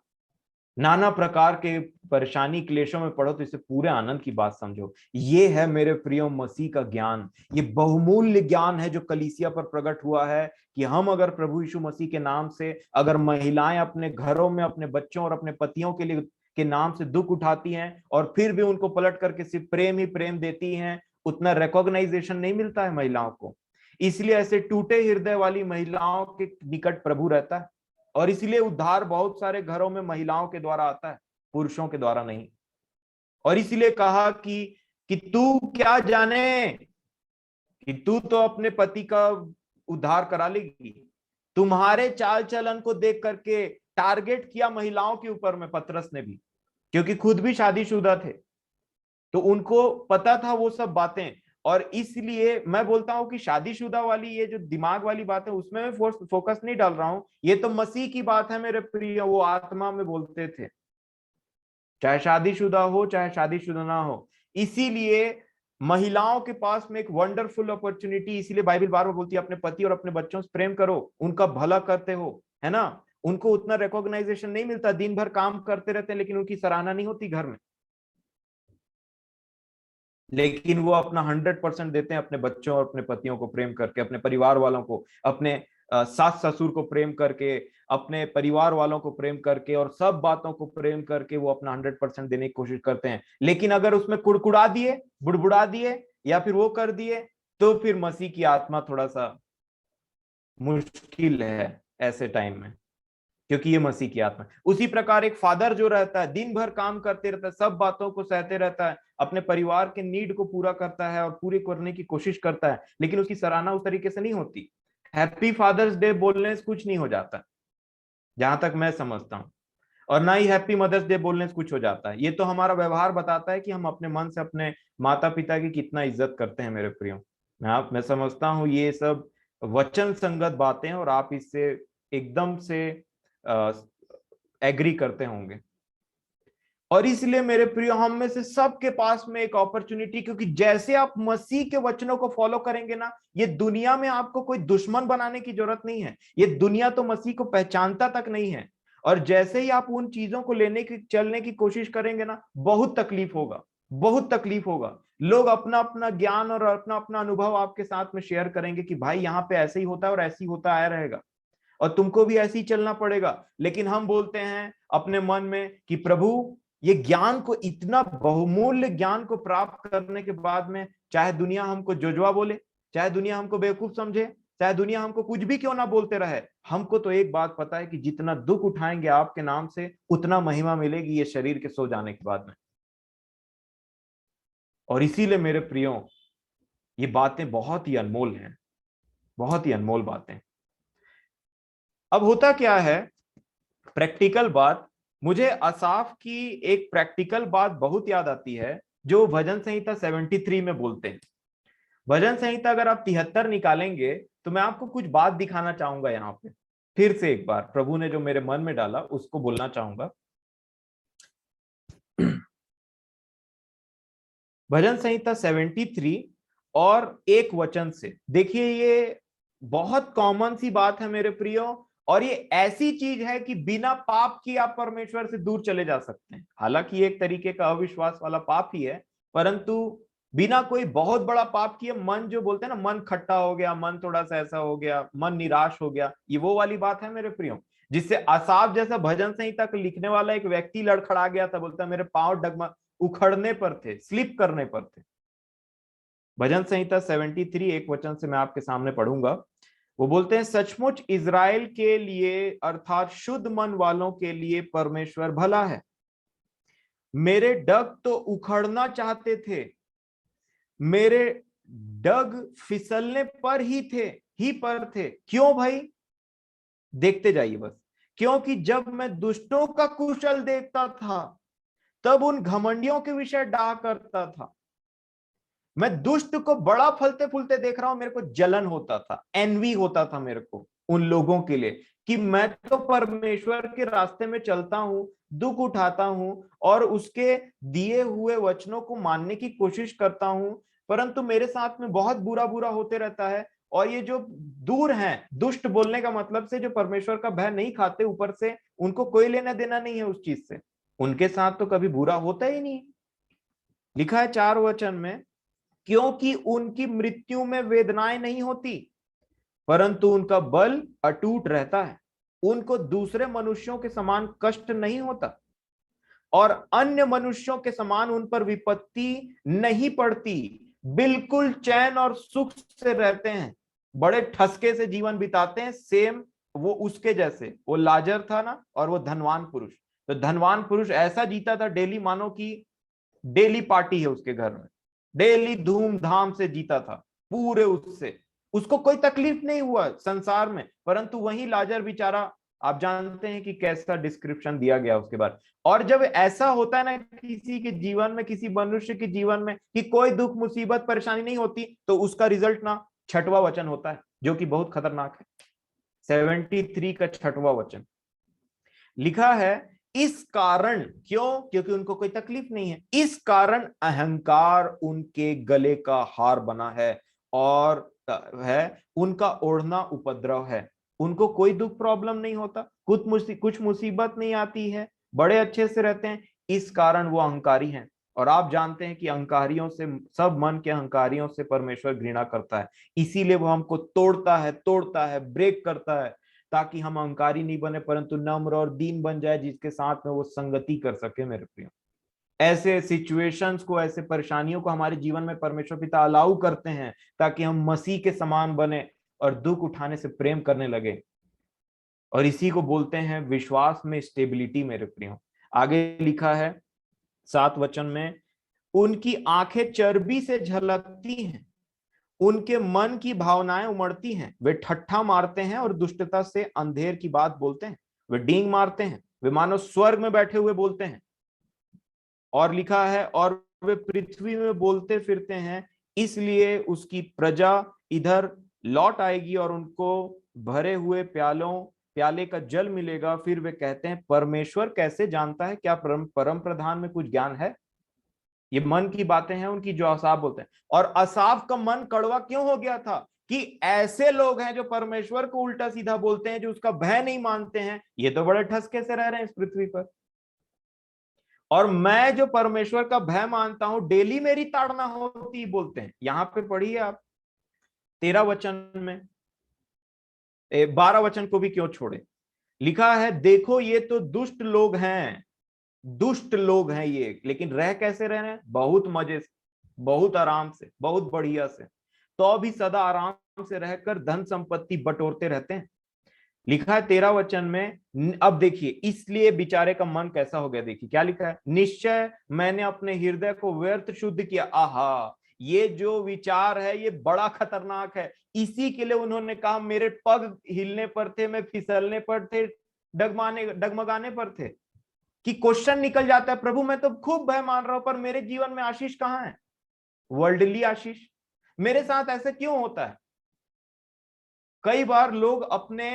A: नाना प्रकार के परेशानी क्लेशों में पड़ो तो इसे पूरे आनंद की बात समझो। ये है मेरे प्रियो मसीह का ज्ञान। ये बहुमूल्य ज्ञान है जो कलीसिया पर प्रकट हुआ है कि हम अगर प्रभु यीशु मसीह के नाम से, अगर महिलाएं अपने घरों में अपने बच्चों और अपने पतियों के नाम से दुख उठाती हैं और फिर भी उनको पलट करके सिर्फ प्रेम ही प्रेम देती हैं, उतना रिकॉग्नाइजेशन नहीं मिलता है महिलाओं को। इसलिए ऐसे टूटे हृदय वाली महिलाओं के निकट प्रभु रहता है। और इसलिए उद्धार बहुत सारे घरों में महिलाओं के द्वारा आता है, पुरुषों के द्वारा नहीं। और इसलिए कहा कि तू क्या जाने कि तू तो अपने पति का उद्धार करा लेगी। तुम्हारे चाल चलन को देख करके टारगेट किया महिलाओं के ऊपर में पतरस ने भी, क्योंकि खुद भी शादीशुदा थे, तो उनको पता था वो सब बातें। और इसलिए मैं बोलता हूं कि शादीशुदा वाली ये जो दिमाग वाली बात है उसमें मैं फोकस नहीं डाल रहा हूं, ये तो मसीह की बात है मेरे प्रिय। वो आत्मा में बोलते थे, चाहे शादीशुदा हो चाहे शादीशुदा ना हो। इसीलिए महिलाओं के पास में एक वंडरफुल अपॉर्चुनिटी, इसीलिए बाइबल बार बार बोलती है अपने पति और अपने बच्चों से प्रेम करो, उनका भला करते हो, है ना। उनको उतना रिकॉग्नाइजेशन नहीं मिलता, दिन भर काम करते रहते हैं लेकिन उनकी सराहना नहीं होती घर में। लेकिन वो अपना 100% देते हैं अपने बच्चों और अपने पतियों को प्रेम करके, अपने परिवार वालों को, अपने सास ससुर को प्रेम करके, अपने परिवार वालों को प्रेम करके और सब बातों को प्रेम करके वो अपना 100% देने की कोशिश करते हैं। लेकिन अगर उसमें कुड़कुड़ा दिए, बुड़बुड़ा दिए या फिर वो कर दिए, तो फिर मसीह की आत्मा थोड़ा सा मुश्किल है ऐसे टाइम में, क्योंकि ये मसीह की आत्मा है। उसी प्रकार एक फादर जो रहता है दिन भर काम करते रहता है, सब बातों को सहते रहता है, अपने परिवार के नीड को पूरा करता है और पूरी करने की कोशिश करता है, लेकिन उसकी सराहना उस तरीके से नहीं होती। हैप्पी फादर्स डे बोलने से कुछ नहीं हो जाता जहां तक मैं समझता हूं, और ना ही हैप्पी मदर्स डे बोलने से कुछ हो जाता है। ये तो हमारा व्यवहार बताता है कि हम अपने मन से अपने माता पिता की कितना इज्जत करते हैं मेरे प्रियो। मैं समझता हूं ये सब वचन संगत बातें हैं और आप इससे एकदम से एग्री करते होंगे। और इसलिए मेरे प्रियो हम में से सबके पास में एक अपॉर्चुनिटी, क्योंकि जैसे आप मसीह के वचनों को फॉलो करेंगे ना, ये दुनिया में आपको कोई दुश्मन बनाने की जरूरत नहीं है। ये दुनिया तो मसीह को पहचानता तक नहीं है। और जैसे ही आप उन चीजों को लेने की चलने की कोशिश करेंगे ना, बहुत तकलीफ होगा, बहुत तकलीफ होगा। लोग अपना अपना ज्ञान और अपना अपना अनुभव आपके साथ में शेयर करेंगे कि भाई यहाँ पे ऐसे ही होता है और ऐसे ही होता आया रहेगा और तुमको भी ऐसे ही चलना पड़ेगा। लेकिन हम बोलते हैं अपने मन में कि प्रभु, ये ज्ञान को, इतना बहुमूल्य ज्ञान को प्राप्त करने के बाद में, चाहे दुनिया हमको जोजवा बोले, चाहे दुनिया हमको बेवकूफ समझे, चाहे दुनिया हमको कुछ भी क्यों ना बोलते रहे, हमको तो एक बात पता है कि जितना दुख उठाएंगे आपके नाम से उतना महिमा मिलेगी ये शरीर के सो जाने के बाद में। और इसीलिए मेरे प्रियो ये बातें बहुत ही अनमोल हैं, बहुत ही अनमोल बातें। अब होता क्या है, प्रैक्टिकल बात, मुझे असाफ की एक प्रैक्टिकल बात बहुत याद आती है जो भजन संहिता 73 में बोलते हैं। भजन संहिता अगर आप 73 निकालेंगे तो मैं आपको कुछ बात दिखाना चाहूंगा यहाँ पे। फिर से एक बार प्रभु ने जो मेरे मन में डाला उसको बोलना चाहूंगा। भजन संहिता 73 और एक वचन से देखिए, ये बहुत कॉमन सी बात है मेरे प्रियो। और ये ऐसी चीज है कि बिना पाप की आप परमेश्वर से दूर चले जा सकते हैं। हालांकि एक तरीके का अविश्वास वाला पाप ही है, परंतु बिना कोई बहुत बड़ा पाप किए मन, जो बोलते हैं ना, मन खट्टा हो गया, मन थोड़ा सा ऐसा हो गया, मन निराश हो गया, ये वो वाली बात है मेरे प्रियो, जिससे आसाफ जैसा भजन संहिता लिखने वाला एक व्यक्ति लड़खड़ा गया था, बोलता मेरे पांव डगमग उखड़ने पर थे, स्लिप करने पर थे। भजन संहिता 73 एक वचन से मैं आपके सामने पढ़ूंगा। वो बोलते हैं सचमुच इज़राइल के लिए अर्थात शुद्ध मन वालों के लिए परमेश्वर भला है। मेरे डग तो उखड़ना चाहते थे, मेरे डग फिसलने पर ही पर थे। क्यों भाई? देखते जाइए बस। क्योंकि जब मैं दुष्टों का कुशल देखता था तब उन घमंडियों के विषय डाह करता था। मैं दुष्ट को बड़ा फलते फूलते देख रहा हूं, मेरे को जलन होता था, एनवी होता था मेरे को उन लोगों के लिए कि मैं तो परमेश्वर के रास्ते में चलता हूं, दुख उठाता हूं और उसके दिए हुए वचनों को मानने की कोशिश करता हूं, परंतु मेरे साथ में बहुत बुरा बुरा होते रहता है। और ये जो दूर हैं, दुष्ट बोलने का मतलब से जो परमेश्वर का भय नहीं खाते, ऊपर से उनको कोई लेना देना नहीं है उस चीज से, उनके साथ तो कभी बुरा होता ही नहीं। लिखा है 4 वचन में, क्योंकि उनकी मृत्यु में वेदनाएं नहीं होती परंतु उनका बल अटूट रहता है। उनको दूसरे मनुष्यों के समान कष्ट नहीं होता और अन्य मनुष्यों के समान उन पर विपत्ति नहीं पड़ती। बिल्कुल चैन और सुख से रहते हैं, बड़े ठसके से जीवन बिताते हैं। सेम वो उसके जैसे, वो लाजर था ना, और वो धनवान पुरुष। तो धनवान पुरुष ऐसा जीता था डेली, मानो कि डेली पार्टी है उसके घर में, डेली धूमधाम से जीता था पूरे उससे, उसको कोई तकलीफ नहीं हुआ संसार में। परंतु वही लाजर बेचारा, आप जानते हैं कि कैसा डिस्क्रिप्शन दिया गया उसके बाद। और जब ऐसा होता है ना किसी के जीवन में, किसी मनुष्य के जीवन में, कि कोई दुख मुसीबत परेशानी नहीं होती, तो उसका रिजल्ट ना 6वां वचन होता है, जो कि बहुत खतरनाक है। 73 का 6वां वचन लिखा है, इस कारण, क्यों? क्योंकि उनको कोई तकलीफ नहीं है, इस कारण अहंकार कुनके गले का हार बना है और है उनका ओढ़ना उपद्रव है। उनको कोई दुख प्रॉब्लम नहीं होता, कुछ मुसीबत नहीं आती है, बड़े अच्छे से रहते हैं। इस कारण वो अहंकारी हैं। और आप जानते हैं कि अहंकारियों से, सब मन के अहंकारियों से परमेश्वर घृणा करता है। इसीलिए वो हमको तोड़ता है, ब्रेक करता है, ताकि हम अहंकारी नहीं बने परंतु नम्र और दीन बन जाए, जिसके साथ में वो संगति कर सके। मेरे प्रियो, ऐसे सिचुएशंस को, ऐसे परेशानियों को हमारे जीवन में परमेश्वर पिता अलाउ करते हैं ताकि हम मसीह के समान बने और दुख उठाने से प्रेम करने लगे। और इसी को बोलते हैं विश्वास में स्टेबिलिटी। मेरे प्रियो, आगे लिखा है 7 वचन में, उनकी आंखें चर्बी से झलकती हैं, उनके मन की भावनाएं उमड़ती हैं, वे ठट्ठा मारते हैं और दुष्टता से अंधेर की बात बोलते हैं, वे डींग मारते हैं, वे मानो स्वर्ग में बैठे हुए बोलते हैं। और लिखा है, और वे पृथ्वी में बोलते फिरते हैं, इसलिए उसकी प्रजा इधर लौट आएगी और उनको भरे हुए प्याले का जल मिलेगा। फिर वे कहते हैं, परमेश्वर कैसे जानता है? क्या परम प्रधान में कुछ ज्ञान है? ये मन की बातें हैं उनकी, जो असाफ बोलते हैं। और असाफ का मन कड़वा क्यों हो गया था? कि ऐसे लोग हैं जो परमेश्वर को उल्टा सीधा बोलते हैं, जो उसका भय नहीं मानते हैं, ये तो बड़े ठसके से रह रहे हैं इस पृथ्वी पर। और मैं जो परमेश्वर का भय मानता हूं, डेली मेरी ताड़ना होती, बोलते हैं। यहां पे पढ़िए आप 13 वचन में, 12 वचन को भी क्यों छोड़े। लिखा है, देखो ये तो दुष्ट लोग हैं, दुष्ट लोग हैं ये, लेकिन रह कैसे रह रहे हैं? बहुत मजे से, बहुत आराम से, बहुत बढ़िया से, तो भी सदा आराम से रहकर धन संपत्ति बटोरते रहते हैं। लिखा है 13 वचन में, अब देखिए इसलिए बेचारे का मन कैसा हो गया। देखिए क्या लिखा है, निश्चय मैंने अपने हृदय को व्यर्थ शुद्ध किया। आहा, ये जो विचार है ये बड़ा खतरनाक है। इसी के लिए उन्होंने कहा, मेरे पग हिलने पर थे, मैं फिसलने पर थे, डगमगाने पर थे। कि क्वेश्चन निकल जाता है, प्रभु मैं तो खूब भय मान रहा हूं, पर मेरे जीवन में आशीष कहां है? वर्ल्डली आशीष मेरे साथ ऐसे क्यों होता है? कई बार लोग अपने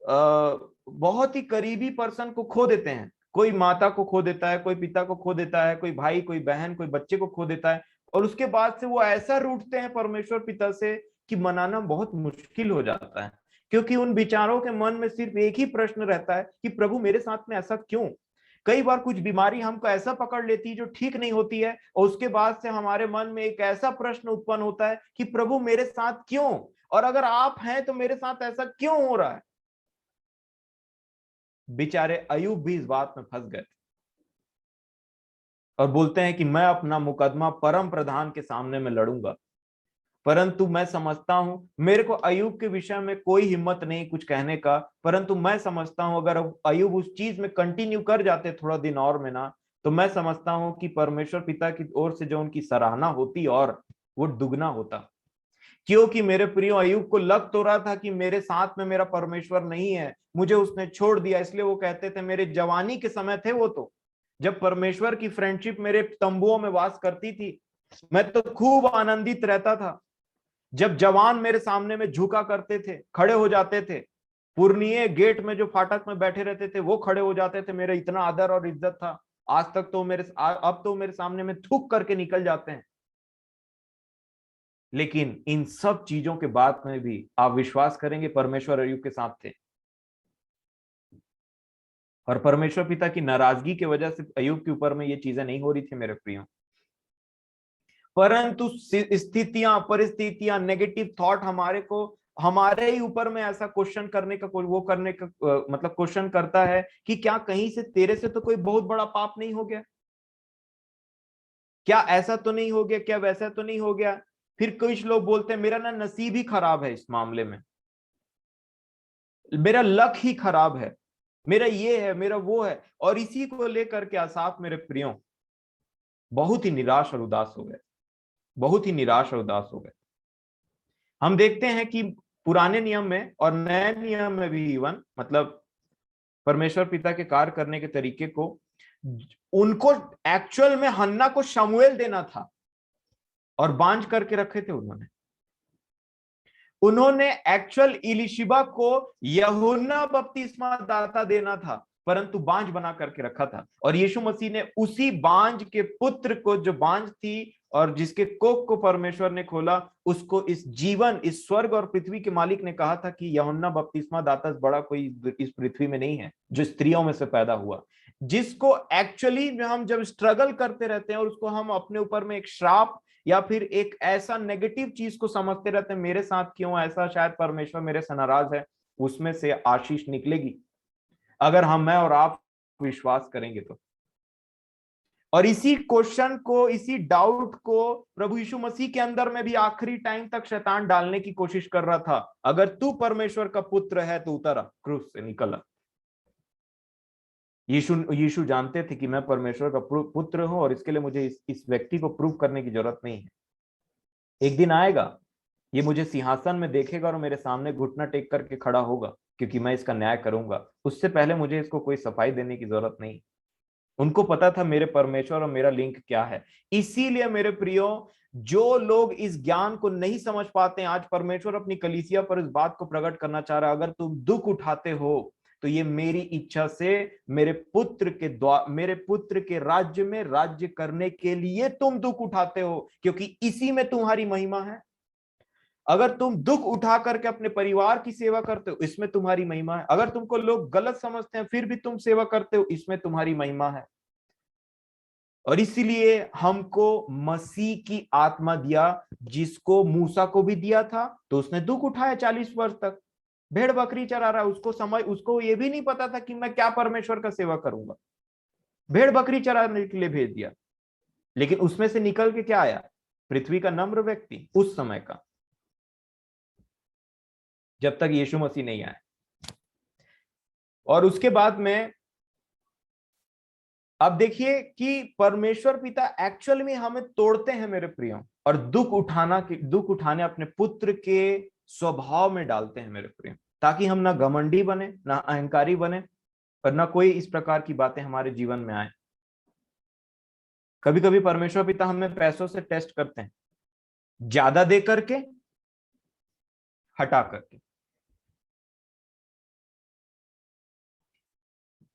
A: बहुत ही करीबी पर्सन को खो देते हैं। कोई माता को खो देता है, कोई पिता को खो देता है, कोई भाई, कोई बहन, कोई बच्चे को खो देता है, और उसके बाद से वो ऐसा रूठते हैं परमेश्वर पिता से कि मनाना बहुत मुश्किल हो जाता है। क्योंकि उन विचारों के मन में सिर्फ एक ही प्रश्न रहता है कि प्रभु मेरे साथ में ऐसा क्यों? कई बार कुछ बीमारी हमको ऐसा पकड़ लेती है जो ठीक नहीं होती है, और उसके बाद से हमारे मन में एक ऐसा प्रश्न उत्पन्न होता है कि प्रभु मेरे साथ क्यों? और अगर आप हैं तो मेरे साथ ऐसा क्यों हो रहा है? बेचारे अयूब भी इस बात में फंस गए और बोलते हैं कि मैं अपना मुकदमा परम प्रधान के सामने में लड़ूंगा। परंतु मैं समझता हूं, मेरे को अय्यूब के विषय में कोई हिम्मत नहीं कुछ कहने का, परंतु मैं समझता हूं अगर अय्यूब उस चीज में कंटिन्यू कर जाते थोड़ा दिन और में ना, तो मैं समझता हूं कि परमेश्वर पिता की ओर से जो उनकी सराहना होती और वो दुगना होता। क्योंकि मेरे प्रियो अय्यूब को लग तो रहा था कि मेरे साथ में मेरा परमेश्वर नहीं है, मुझे उसने छोड़ दिया, इसलिए वो कहते थे, मेरे जवानी के समय थे वो तो, जब परमेश्वर की फ्रेंडशिप मेरे तंबुओं में वास करती थी, मैं तो खूब आनंदित रहता था। जब जवान मेरे सामने में झुका करते थे, खड़े हो जाते थे, पूर्णिये गेट में जो फाटक में बैठे रहते थे वो खड़े हो जाते थे, मेरा इतना आदर और इज्जत था। आज तक तो अब तो मेरे सामने में थूक करके निकल जाते हैं। लेकिन इन सब चीजों के बाद में भी आप विश्वास करेंगे परमेश्वर अय्यूब के साथ थे, और परमेश्वर पिता की नाराजगी की वजह से अय्यूब के ऊपर में ये चीजें नहीं हो रही थी मेरे प्रियो। परंतु स्थितियां, परिस्थितियां, नेगेटिव थॉट हमारे को, हमारे ही ऊपर में ऐसा क्वेश्चन करने का, वो करने का मतलब क्वेश्चन करता है कि क्या कहीं से तेरे से तो कोई बहुत बड़ा पाप नहीं हो गया, क्या ऐसा तो नहीं हो गया, क्या वैसा तो नहीं हो गया। फिर कुछ लोग बोलते हैं मेरा ना नसीब ही खराब है, इस मामले में मेरा लक ही खराब है, मेरा ये है, मेरा वो है, और इसी को लेकर के आसाफ मेरे प्रियो बहुत ही निराश और उदास हो गए, बहुत ही निराश और उदास हो गए। हम देखते हैं कि पुराने नियम में और नए नियम में भी इवन मतलब परमेश्वर पिता के कार्य करने के तरीके को, उनको एक्चुअल में हन्ना को शमूएल देना था और बांझ करके रखे थे उन्होंने। उन्होंने एक्चुअल इलिशिबा को यूहन्ना बपतिस्मा दाता देना था, परंतु बांझ बना करके रखा था। और यीशु मसीह ने उसी बांझ के पुत्र को, जो बांझ थी और जिसके कोख को परमेश्वर ने खोला, उसको इस जीवन, इस स्वर्ग और पृथ्वी के मालिक ने कहा था कि यूहन्ना बपतिस्मा दाता से बड़ा कोई इस पृथ्वी में नहीं है, जो स्त्रियों में से पैदा हुआ। जिसको एक्चुअली हम जब स्ट्रगल करते रहते हैं और उसको हम अपने ऊपर में एक श्राप या फिर एक ऐसा नेगेटिव चीज को समझते रहते हैं, मेरे साथ क्यों ऐसा, शायद परमेश्वर मेरे से नाराज है, उसमें से आशीष निकलेगी अगर हम, मैं और आप विश्वास करेंगे तो। और इसी क्वेश्चन को, इसी डाउट को प्रभु यीशु मसीह के अंदर में भी आखिरी टाइम तक शैतान डालने की कोशिश कर रहा था। अगर तू परमेश्वर का पुत्र है तो उतरा, क्रूस से निकला। यीशु यीशु जानते थे कि मैं परमेश्वर का पुत्र हूं और इसके लिए मुझे इस व्यक्ति को प्रूव करने की जरूरत नहीं है। एक दिन आएगा, ये मुझे सिंहासन में देखेगा और मेरे सामने घुटना टेक करके खड़ा होगा, क्योंकि मैं इसका न्याय करूंगा। उससे पहले मुझे इसको कोई सफाई देने की जरूरत नहीं। उनको पता था मेरे परमेश्वर और मेरा लिंक क्या है। इसीलिए मेरे प्रियो, जो लोग इस ज्ञान को नहीं समझ पाते हैं, आज परमेश्वर अपनी कलीसिया पर इस बात को प्रकट करना चाह रहा है, अगर तुम दुख उठाते हो तो ये मेरी इच्छा से मेरे पुत्र के द्वारा, मेरे पुत्र के राज्य में राज्य करने के लिए तुम दुख उठाते हो, क्योंकि इसी में तुम्हारी महिमा है। अगर तुम दुख उठा करके अपने परिवार की सेवा करते हो, इसमें तुम्हारी महिमा है। अगर तुमको लोग गलत समझते हैं फिर भी तुम सेवा करते हो, इसमें तुम्हारी महिमा है। और इसीलिए हमको मसीह की आत्मा दिया, जिसको मूसा को भी दिया था, तो उसने दुख उठाया 40 वर्ष तक, भेड़ बकरी चरा रहा है, उसको ये भी नहीं पता था कि मैं क्या परमेश्वर का सेवा करूंगा, भेड़ बकरी चराने के लिए भेज दिया। लेकिन उसमें से निकल के क्या आया? पृथ्वी का नम्र व्यक्ति, उस समय का, जब तक यीशु मसीह नहीं आए। और उसके बाद में अब देखिए कि परमेश्वर पिता एक्चुअल में हमें तोड़ते हैं मेरे प्रियो, और दुख उठाने अपने पुत्र के स्वभाव में डालते हैं मेरे प्रियो, ताकि हम ना घमंडी बने, ना अहंकारी बने, और ना कोई इस प्रकार की बातें हमारे जीवन में आए। कभी कभी परमेश्वर पिता हमें पैसों से टेस्ट करते हैं, ज्यादा दे करके, हटा करके।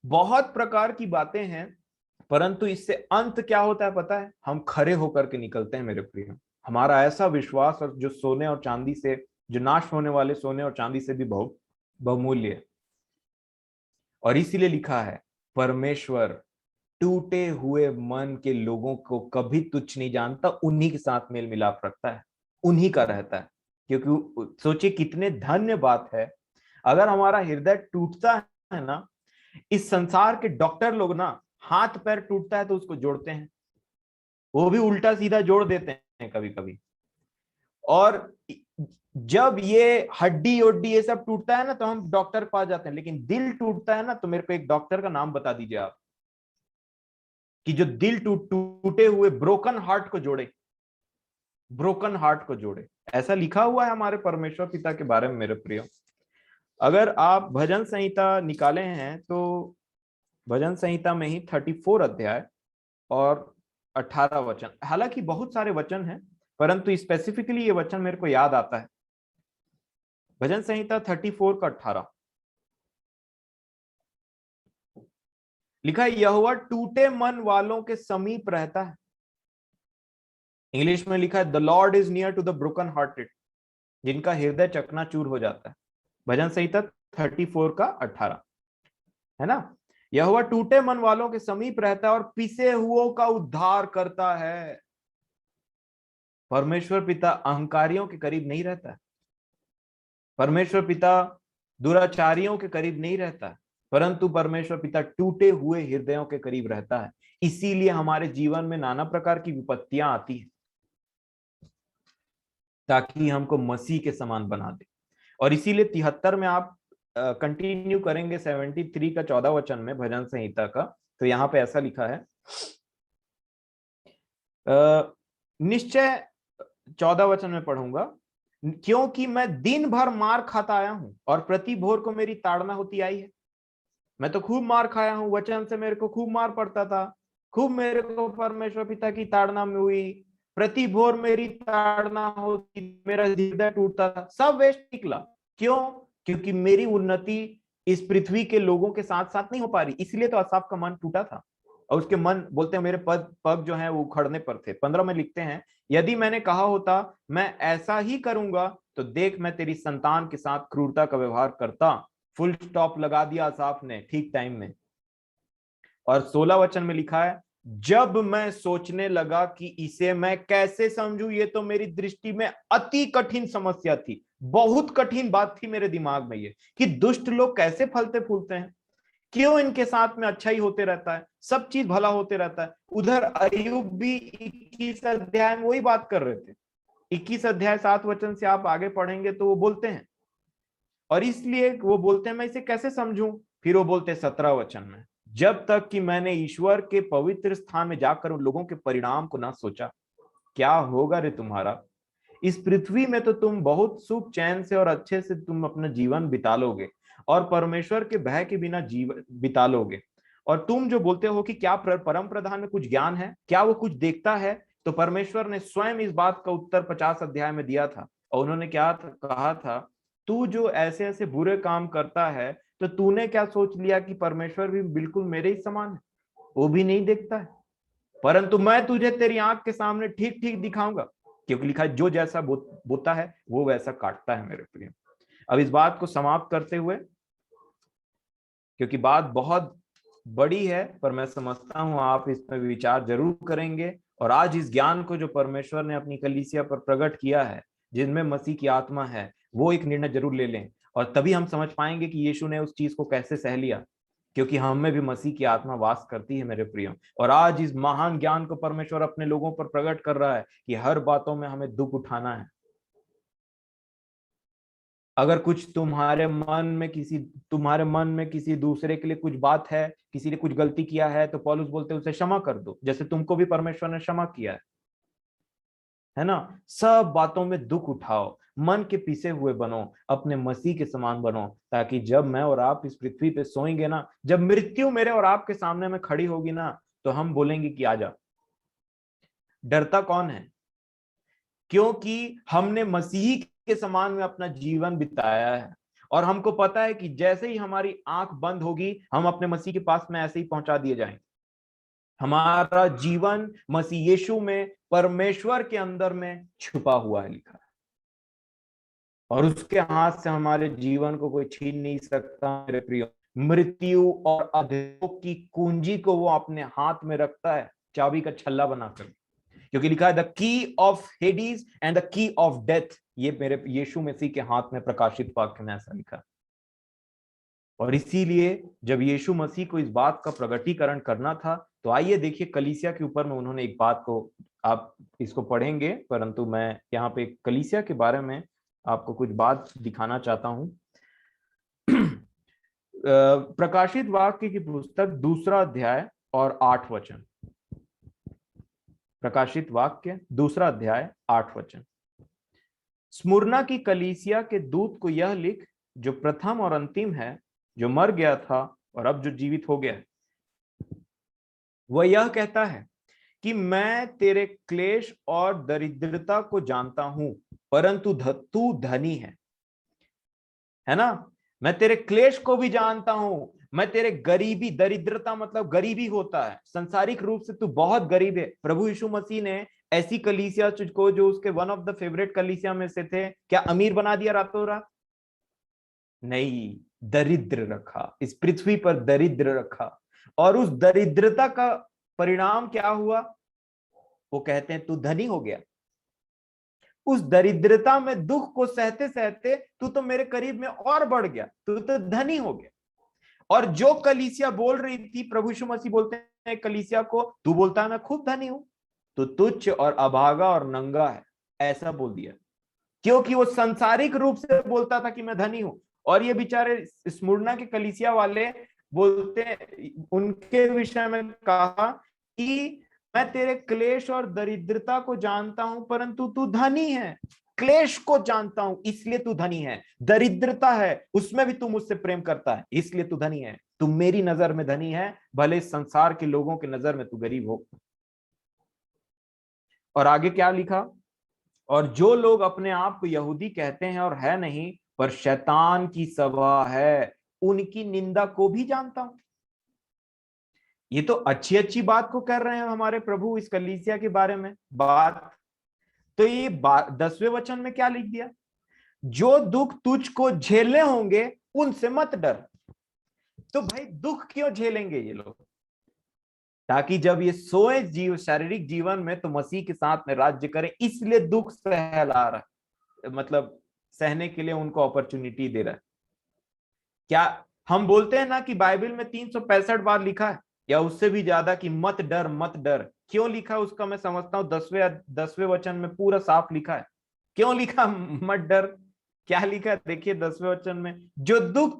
A: बहुत प्रकार की बातें हैं, परंतु इससे अंत क्या होता है पता है? हम खरे होकर के निकलते हैं मेरे प्रिय। हमारा ऐसा विश्वास, और जो सोने और चांदी से, जो नाश होने वाले सोने और चांदी से भी बहुत बहुमूल्य है। और इसीलिए लिखा है, परमेश्वर टूटे हुए मन के लोगों को कभी तुच्छ नहीं जानता, उन्हीं के साथ मेल मिलाप रखता है, उन्हीं का रहता है। क्योंकि सोचिए कितने धन्य बात है, अगर हमारा हृदय टूटता है ना, इस संसार के डॉक्टर लोग ना, हाथ पैर टूटता है तो उसको जोड़ते हैं, वो भी उल्टा सीधा जोड़ देते हैं कभी कभी। और जब ये हड्डी उड्डी ये सब टूटता है ना तो हम डॉक्टर के पास जाते हैं, लेकिन दिल टूटता है ना तो मेरे को एक डॉक्टर का नाम बता दीजिए आप, कि जो दिल टूटे हुए ब्रोकन हार्ट को जोड़े, ब्रोकन हार्ट को जोड़े। ऐसा लिखा हुआ है हमारे परमेश्वर पिता के बारे में मेरे प्रियो। अगर आप भजन संहिता निकाले हैं तो भजन संहिता में ही 34 अध्याय और 18 वचन, हालांकि बहुत सारे वचन हैं परंतु स्पेसिफिकली ये वचन मेरे को याद आता है। भजन संहिता 34 का 18 लिखा है, यहोवा टूटे मन वालों के समीप रहता है। इंग्लिश में लिखा है, the lord is near to the broken hearted, जिनका हृदय चकनाचूर हो जाता है। भजन संहिता 34 का 18 है ना। यहोवा टूटे मन वालों के समीप रहता है और पिसे हुओं का उद्धार करता है। परमेश्वर पिता अहंकारियों के करीब नहीं रहता है, परमेश्वर पिता दुराचारियों के करीब नहीं रहता है, परंतु परमेश्वर पिता टूटे हुए हृदयों के करीब रहता है। इसीलिए हमारे जीवन में नाना प्रकार की विपत्तियां आती है ताकि हमको मसीह के समान बना दे। और इसीलिए 73 में आप कंटिन्यू करेंगे 73 का 14 वचन में भजन संहिता का, तो यहाँ पे ऐसा लिखा है, निश्चय 14 वचन में पढ़ूंगा, क्योंकि मैं दिन भर मार खाता आया हूं और प्रति भोर को मेरी ताड़ना होती आई है। मैं तो खूब मार खाया हूं, वचन से मेरे को खूब मार पड़ता था, खूब मेरे को परमेश्वर पिता की ताड़ना में हुई, प्रति भोर मेरी ताड़ना होती, मेरा हृदय टूटता था, सब वेस्ट निकला। क्यों? क्योंकि मेरी उन्नति इस पृथ्वी के लोगों के साथ साथ नहीं हो पा रही, इसलिए तो असाफ का मन टूटा था और उसके मन बोलते हैं मेरे पग जो हैं वो उखड़ने पर थे। 15 में लिखते हैं, यदि मैंने कहा होता मैं ऐसा ही करूंगा तो देख मैं तेरी संतान के साथ क्रूरता का व्यवहार करता। फुल स्टॉप लगा दिया असाफ ने ठीक टाइम में। और 16 वचन में लिखा है, जब मैं सोचने लगा कि इसे मैं कैसे समझूं, ये तो मेरी दृष्टि में अति कठिन समस्या थी। बहुत कठिन बात थी मेरे दिमाग में ये, कि दुष्ट लोग कैसे फलते फूलते हैं, क्यों इनके साथ में अच्छा ही होते रहता है, सब चीज भला होते रहता है। उधर अय्यूब भी 21 अध्याय में वही बात कर रहे थे। 21 अध्याय 7 वचन से आप आगे पढ़ेंगे तो वो बोलते हैं, और इसलिए वो बोलते हैं मैं इसे कैसे समझूं। फिर वो बोलते हैं 17 वचन में, जब तक कि मैंने ईश्वर के पवित्र स्थान में जाकर उन लोगों के परिणाम को ना सोचा। क्या होगा रे तुम्हारा, इस पृथ्वी में तो तुम बहुत सुख चैन से और अच्छे से तुम अपना जीवन बिता लोगे और परमेश्वर के भय के बिना जीवन बिता लोगे। और तुम जो बोलते हो कि क्या परम प्रधान में कुछ ज्ञान है, क्या वो कुछ देखता है, तो परमेश्वर ने स्वयं इस बात का उत्तर 50 अध्याय में दिया था। और उन्होंने क्या कहा था, तू जो ऐसे ऐसे बुरे काम करता है तो तूने क्या सोच लिया कि परमेश्वर भी बिल्कुल मेरे ही समान है, वो भी नहीं देखता है, परंतु मैं तुझे तेरी आंख के सामने ठीक ठीक दिखाऊंगा। क्योंकि लिखा है, जो जैसा बोता है वो वैसा काटता है मेरे प्रिय। अब इस बात को समाप्त करते हुए, क्योंकि बात बहुत बड़ी है पर मैं समझता हूं आप इस पर विचार जरूर करेंगे, और आज इस ज्ञान को जो परमेश्वर ने अपनी कलीसिया पर प्रकट किया है, जिनमें मसीह की आत्मा है, वो एक निर्णय जरूर ले लें, और तभी हम समझ पाएंगे कि यीशु ने उस चीज को कैसे सह लिया, क्योंकि हम में भी मसीह की आत्मा वास करती है मेरे प्रियो। और आज इस महान ज्ञान को परमेश्वर अपने लोगों पर प्रकट कर रहा है कि हर बातों में हमें दुख उठाना है। अगर कुछ तुम्हारे मन में किसी दूसरे के लिए कुछ बात है, किसी ने कुछ गलती किया है, तो पौलुस बोलते हैं उसे क्षमा कर दो, जैसे तुमको भी परमेश्वर ने क्षमा किया है ना। सब बातों में दुख उठाओ, मन के पीसे हुए बनो, अपने मसीह के समान बनो, ताकि जब मैं और आप इस पृथ्वी पे सोएंगे ना, जब मृत्यु मेरे और आपके सामने में खड़ी होगी ना, तो हम बोलेंगे कि आजा। डरता कौन है? क्योंकि हमने मसीह के समान में अपना जीवन बिताया है, और हमको पता है कि जैसे ही हमारी आंख बंद होगी हम अपने मसीह के पास में ऐसे ही पहुंचा दिए जाएंगे। हमारा जीवन मसीह यीशु में परमेश्वर के अंदर में छुपा हुआ है, लिखा है, और उसके हाथ से हमारे जीवन को कोई छीन नहीं सकता मेरे प्रियो। मृत्यु और अधोलोक की कुंजी को वो अपने हाथ में रखता है, चाबी का छल्ला बनाकर, क्योंकि लिखा है the key of Hades and the key of death, ये मेरे यीशु मसीह के हाथ में प्रकाशित वाक्य में ऐसा लिखा। और इसीलिए जब यीशु मसीह को इस बात का प्रगटीकरण करना था, तो आइए देखिए कलीसिया के ऊपर में उन्होंने एक बात को, आप इसको पढ़ेंगे परंतु मैं यहाँ पे कलीसिया के बारे में आपको कुछ बात दिखाना चाहता हूं। प्रकाशित वाक्य की पुस्तक 2 अध्याय और 8 वचन। प्रकाशित वाक्य 2 अध्याय 8 वचन। स्मुरना की कलीसिया के दूत को यह लिख, जो प्रथम और अंतिम है, जो मर गया था और अब जो जीवित हो गया है, वह यह कहता है कि मैं तेरे क्लेश और दरिद्रता को जानता हूं, परंतु तू धनी है ना। मैं तेरे क्लेश को भी जानता हूं, मैं तेरे गरीबी, दरिद्रता मतलब गरीबी होता है, संसारिक रूप से तू बहुत गरीब है। प्रभु यीशु मसीह ने ऐसी कलीसिया को, जो उसके वन ऑफ द फेवरेट कलीसिया में से थे, क्या अमीर बना दिया रातों रात? नहीं, दरिद्र रखा, इस पृथ्वी पर दरिद्र रखा। और उस दरिद्रता का परिणाम क्या हुआ? वो कहते हैं तू धनी हो गया। उस दरिद्रता में दुख को सहते सहते तू तो मेरे करीब में और बढ़ गया, तू तो धनी हो गया। और जो कलीसिया बोल रही थी, प्रभु यीशु मसीह बोलते हैं कलीसिया को, तू बोलता है मैं खूब धनी हूं, तो तुच्छ और अभागा और नंगा है, ऐसा बोल दिया। क्योंकि वो सांसारिक रूप से बोलता था कि मैं धनी हूं। और ये बेचारे स्मुरना के कलीसिया वाले बोलते हैं, उनके विषय में कहा कि मैं तेरे क्लेश और दरिद्रता को जानता हूं, परंतु तू धनी है। क्लेश को जानता हूं इसलिए तू धनी है, दरिद्रता है उसमें भी तू मुझसे प्रेम करता है इसलिए तू धनी है। तू मेरी नजर में धनी है, भले संसार के लोगों की नजर में तू गरीब हो। और आगे क्या लिखा? और जो लोग अपने आप को यहूदी कहते हैं और है नहीं, पर शैतान की सभा है, उनकी निंदा को भी जानता हूं। ये तो अच्छी अच्छी बात को कर रहे हैं हमारे प्रभु इस कलीसिया के बारे में बात। तो ये 10वें वचन में क्या लिख दिया? जो दुख तुझको झेलने होंगे उनसे मत डर। तो भाई दुख क्यों झेलेंगे ये लोग? ताकि जब ये सोए शारीरिक जीवन में तो मसीह के साथ में राज्य करें, इसलिए दुख सहला रहा है, मतलब सहने के लिए उनको अपॉर्चुनिटी दे रहा है। क्या हम बोलते हैं ना कि बाइबल में 365 बार लिखा है या उससे भी ज्यादा कि मत डर मत डर? क्यों लिखा उसका मैं समझता हूं, 10वें वचन में पूरा साफ लिखा है। क्यों लिखा मत डर? क्या लिखा है देखिए 10वें वचन में, जो दुख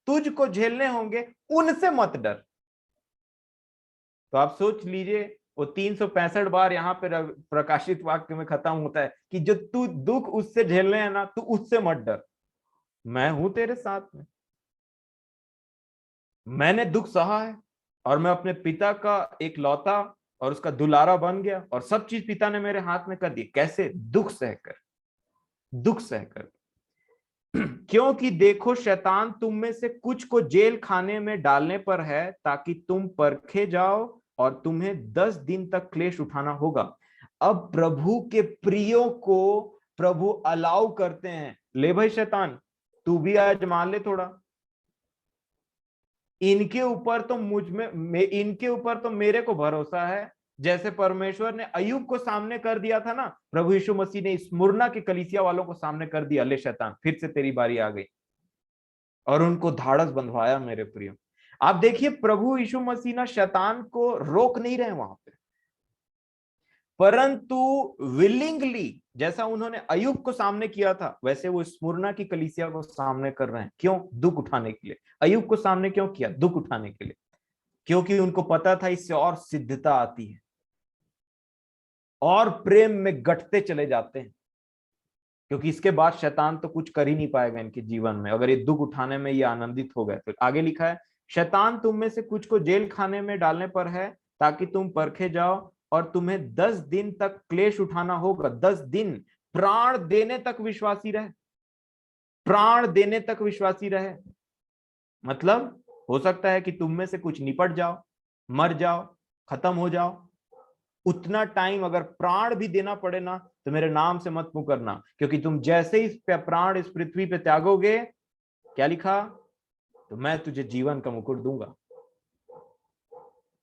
A: तुझको झेलने होंगे उनसे मत डर। तो आप सोच लीजिए, वो 365 बार यहाँ पे प्रकाशित वाक्य में खत्म होता है कि जो तू दुख उससे झेलने है ना, तू उससे मत डर, मैं हूं तेरे साथ में। मैंने दुख सहा है और मैं अपने पिता का एक लौता और उसका दुलारा बन गया, और सब चीज पिता ने मेरे हाथ में कर दी। कैसे? दुख सहकर, दुख सहकर। क्योंकि देखो शैतान तुम में से कुछ को जेल खाने में डालने पर है, ताकि तुम परखे जाओ, और तुम्हें 10 दिन तक क्लेश उठाना होगा। अब प्रभु के प्रियो को प्रभु अलाउ करते हैं, ले भाई शैतान तू भी आज मान ले थोड़ा। इनके ऊपर तो इनके ऊपर तो मेरे को भरोसा है। जैसे परमेश्वर ने अय्यूब को सामने कर दिया था ना, प्रभु यीशु मसीह ने स्मुरना के कलीसिया वालों को सामने कर दिया, ले शैतान फिर से तेरी बारी आ गई, और उनको धाड़स बंधवाया मेरे प्रियो। आप देखिए प्रभु यीशु मसीह ना शैतान को रोक नहीं रहे वहां पे, परंतु विलिंगली, जैसा उन्होंने अय्यूब को सामने किया था वैसे वो स्मुरना की कलीसिया को सामने कर रहे हैं। क्यों? दुख उठाने के लिए। अय्यूब को सामने क्यों किया? दुख उठाने के लिए, क्योंकि उनको पता था इससे और सिद्धता आती है और प्रेम में गठते चले जाते हैं, क्योंकि इसके बाद शैतान तो कुछ कर ही नहीं पाएगा इनके जीवन में अगर ये दुख उठाने में ये आनंदित हो गए। तो आगे लिखा है, शैतान तुम में से कुछ को जेल खाने में डालने पर है, ताकि तुम परखे जाओ, और तुम्हें 10 दिन तक क्लेश उठाना होगा। 10 दिन, प्राण देने तक विश्वासी रहे, प्राण देने तक विश्वासी रहे। मतलब हो सकता है कि तुम में से कुछ निपट जाओ, मर जाओ, खत्म हो जाओ। उतना टाइम अगर प्राण भी देना पड़े ना, तो मेरे नाम से मत मुकरना, क्योंकि तुम जैसे ही प्राण इस पृथ्वी पे त्यागोगे, क्या लिखा? तो मैं तुझे जीवन का मुकुट दूंगा।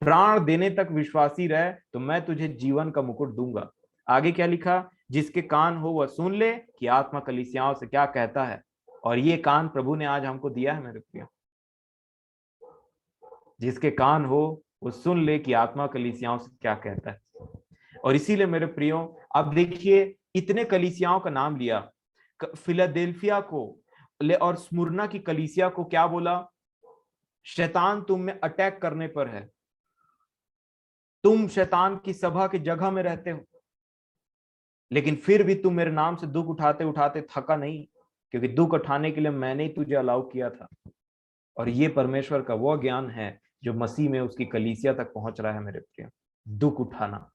A: प्राण देने तक विश्वासी रहे तो मैं तुझे जीवन का मुकुट दूंगा। आगे क्या लिखा? जिसके कान हो वह सुन ले कि आत्मा कलीसियाओं से क्या कहता है। और ये कान प्रभु ने आज हमको दिया है मेरे प्रिय। जिसके कान हो वो सुन ले कि आत्मा कलीसियाओं से क्या कहता है। और इसीलिए मेरे प्रियो, अब देखिए, इतने कलीसियाओं का नाम लिया, फिलाडेल्फिया को और स्मुरना की कलीसिया को क्या बोला? शैतान तुम में अटैक करने पर है, तुम शैतान की सभा की जगह में रहते हो, लेकिन फिर भी तुम मेरे नाम से दुख उठाते उठाते थका नहीं, क्योंकि दुख उठाने के लिए मैंने ही तुझे अलाउ किया था। और ये परमेश्वर का वो ज्ञान है जो मसीह में उसकी कलीसिया तक पहुंच रहा है मेरे प्रिय। दुख उठाना,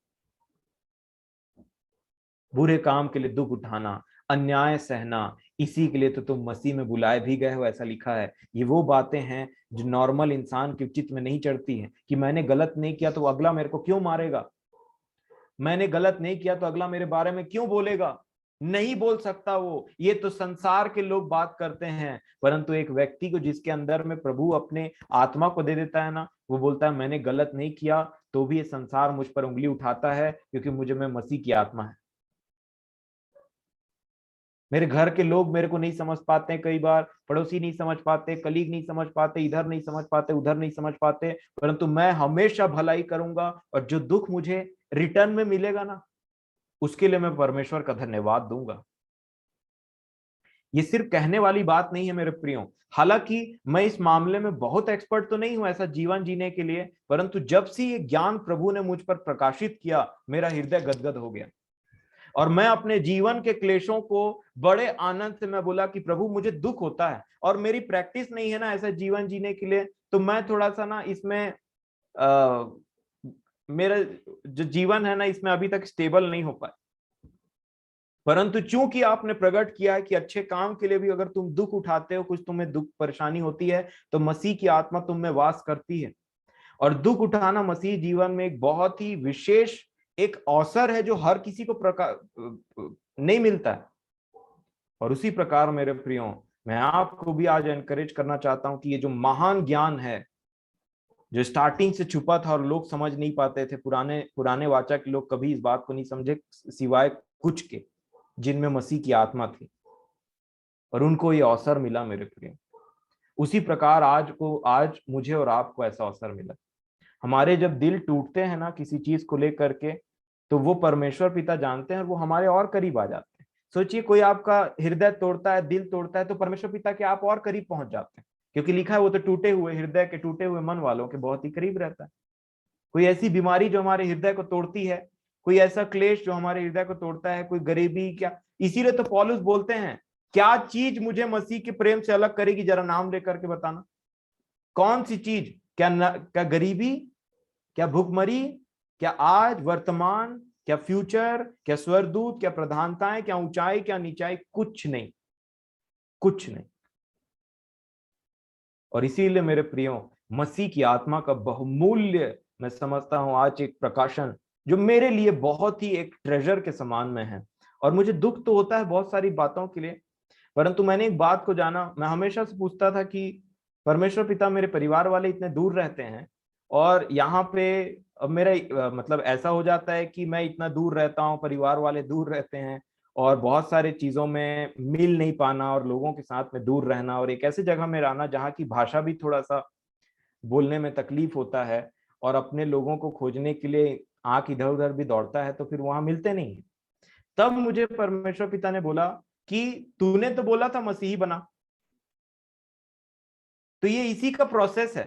A: बुरे काम के लिए दुख उठाना, अन्याय सहना, इसी के लिए तो तुम मसीह में बुलाए भी गए हो, ऐसा लिखा है। ये वो बातें हैं जो नॉर्मल इंसान के चित्त में नहीं चढ़ती हैं, कि मैंने गलत नहीं किया तो अगला मेरे को क्यों मारेगा, मैंने गलत नहीं किया तो अगला मेरे बारे में क्यों बोलेगा। नहीं बोल सकता वो, ये तो संसार के लोग बात करते हैं, परंतु एक व्यक्ति को जिसके अंदर में प्रभु अपने आत्मा को दे देता है ना, वो बोलता है मैंने गलत नहीं किया, तो भी ये संसार मुझ पर उंगली उठाता है, क्योंकि मुझे में मसीह की आत्मा है। मेरे घर के लोग मेरे को नहीं समझ पाते हैं, कई बार पड़ोसी नहीं समझ पाते, कलीग नहीं समझ पाते, इधर नहीं समझ पाते, उधर नहीं समझ पाते, परंतु मैं हमेशा भलाई करूंगा, और जो दुख मुझे रिटर्न में मिलेगा ना, उसके लिए मैं परमेश्वर का धन्यवाद दूंगा। ये सिर्फ कहने वाली बात नहीं है मेरे प्रियो। हालांकि मैं इस मामले में बहुत एक्सपर्ट तो नहीं हूं ऐसा जीवन जीने के लिए, परंतु जब से ये ज्ञान प्रभु ने मुझ पर प्रकाशित किया, मेरा हृदय गदगद हो गया, और मैं अपने जीवन के क्लेशों को बड़े आनंद से मैं बोला कि प्रभु मुझे दुख होता है, और मेरी प्रैक्टिस नहीं है ना ऐसा जीवन जीने के लिए, तो मैं थोड़ा सा ना इसमें मेरा जो जीवन है ना इसमें अभी तक स्टेबल नहीं हो पाया। परंतु चूंकि आपने प्रकट किया है कि अच्छे काम के लिए भी अगर तुम दुख उठाते हो, कुछ तुम्हें दुख परेशानी होती है, तो मसीह की आत्मा तुम में वास करती है। और दुख उठाना मसीह जीवन में एक बहुत ही विशेष एक अवसर है जो हर किसी को नहीं मिलता है। और उसी प्रकार मेरे प्रियो, मैं आपको भी आज एनकरेज करना चाहता हूं कि ये जो महान ज्ञान है जो स्टार्टिंग से छुपा था और लोग समझ नहीं पाते थे, पुराने पुराने वाचा के लोग कभी इस बात को नहीं समझे सिवाय कुछ के जिनमें मसीह की आत्मा थी, और उनको ये अवसर मिला मेरे प्रिय। उसी प्रकार आज मुझे और आपको ऐसा अवसर मिला। हमारे जब दिल टूटते हैं ना किसी चीज को लेकर के, तो वो परमेश्वर पिता जानते हैं और वो हमारे और करीब आ जाते हैं। सोचिए, कोई आपका हृदय तोड़ता है, दिल तोड़ता है, तो परमेश्वर पिता के आप और करीब पहुंच जाते हैं, क्योंकि लिखा है वो तो टूटे हुए हृदय के, टूटे हुए मन वालों के बहुत ही करीब रहता है। कोई ऐसी बीमारी जो हमारे हृदय को तोड़ती है, कोई ऐसा क्लेश जो हमारे हृदय को तोड़ता है, कोई गरीबी, क्या, इसीलिए तो पौलुस बोलते हैं, क्या चीज मुझे मसीह के प्रेम से अलग करेगी, जरा नाम लेकर के बताना। कौन सी चीज? क्या गरीबी, क्या भूखमरी, क्या आज वर्तमान, क्या फ्यूचर, क्या स्वर्गदूत, क्या प्रधानताएं, क्या ऊंचाई, क्या नीचाई? कुछ नहीं, कुछ नहीं। और इसीलिए मेरे प्रियो, मसीह की आत्मा का बहुमूल्य मैं समझता हूं आज एक प्रकाशन जो मेरे लिए बहुत ही एक ट्रेजर के समान में है। और मुझे दुख तो होता है बहुत सारी बातों के लिए, परंतु मैंने एक बात को जाना, मैं हमेशा से पूछता था कि परमेश्वर पिता, मेरे परिवार वाले इतने दूर रहते हैं, और यहाँ पे अब मेरा मतलब ऐसा हो जाता है कि मैं इतना दूर रहता हूँ, परिवार वाले दूर रहते हैं, और बहुत सारे चीजों में मिल नहीं पाना, और लोगों के साथ में दूर रहना, और एक ऐसी जगह में रहना जहाँ की भाषा भी थोड़ा सा बोलने में तकलीफ होता है, और अपने लोगों को खोजने के लिए आंख इधर उधर भी दौड़ता है, तो फिर वहां मिलते नहीं है। तब मुझे परमेश्वर पिता ने बोला कि तूने तो बोला था मसीही बना, तो ये इसी का प्रोसेस है।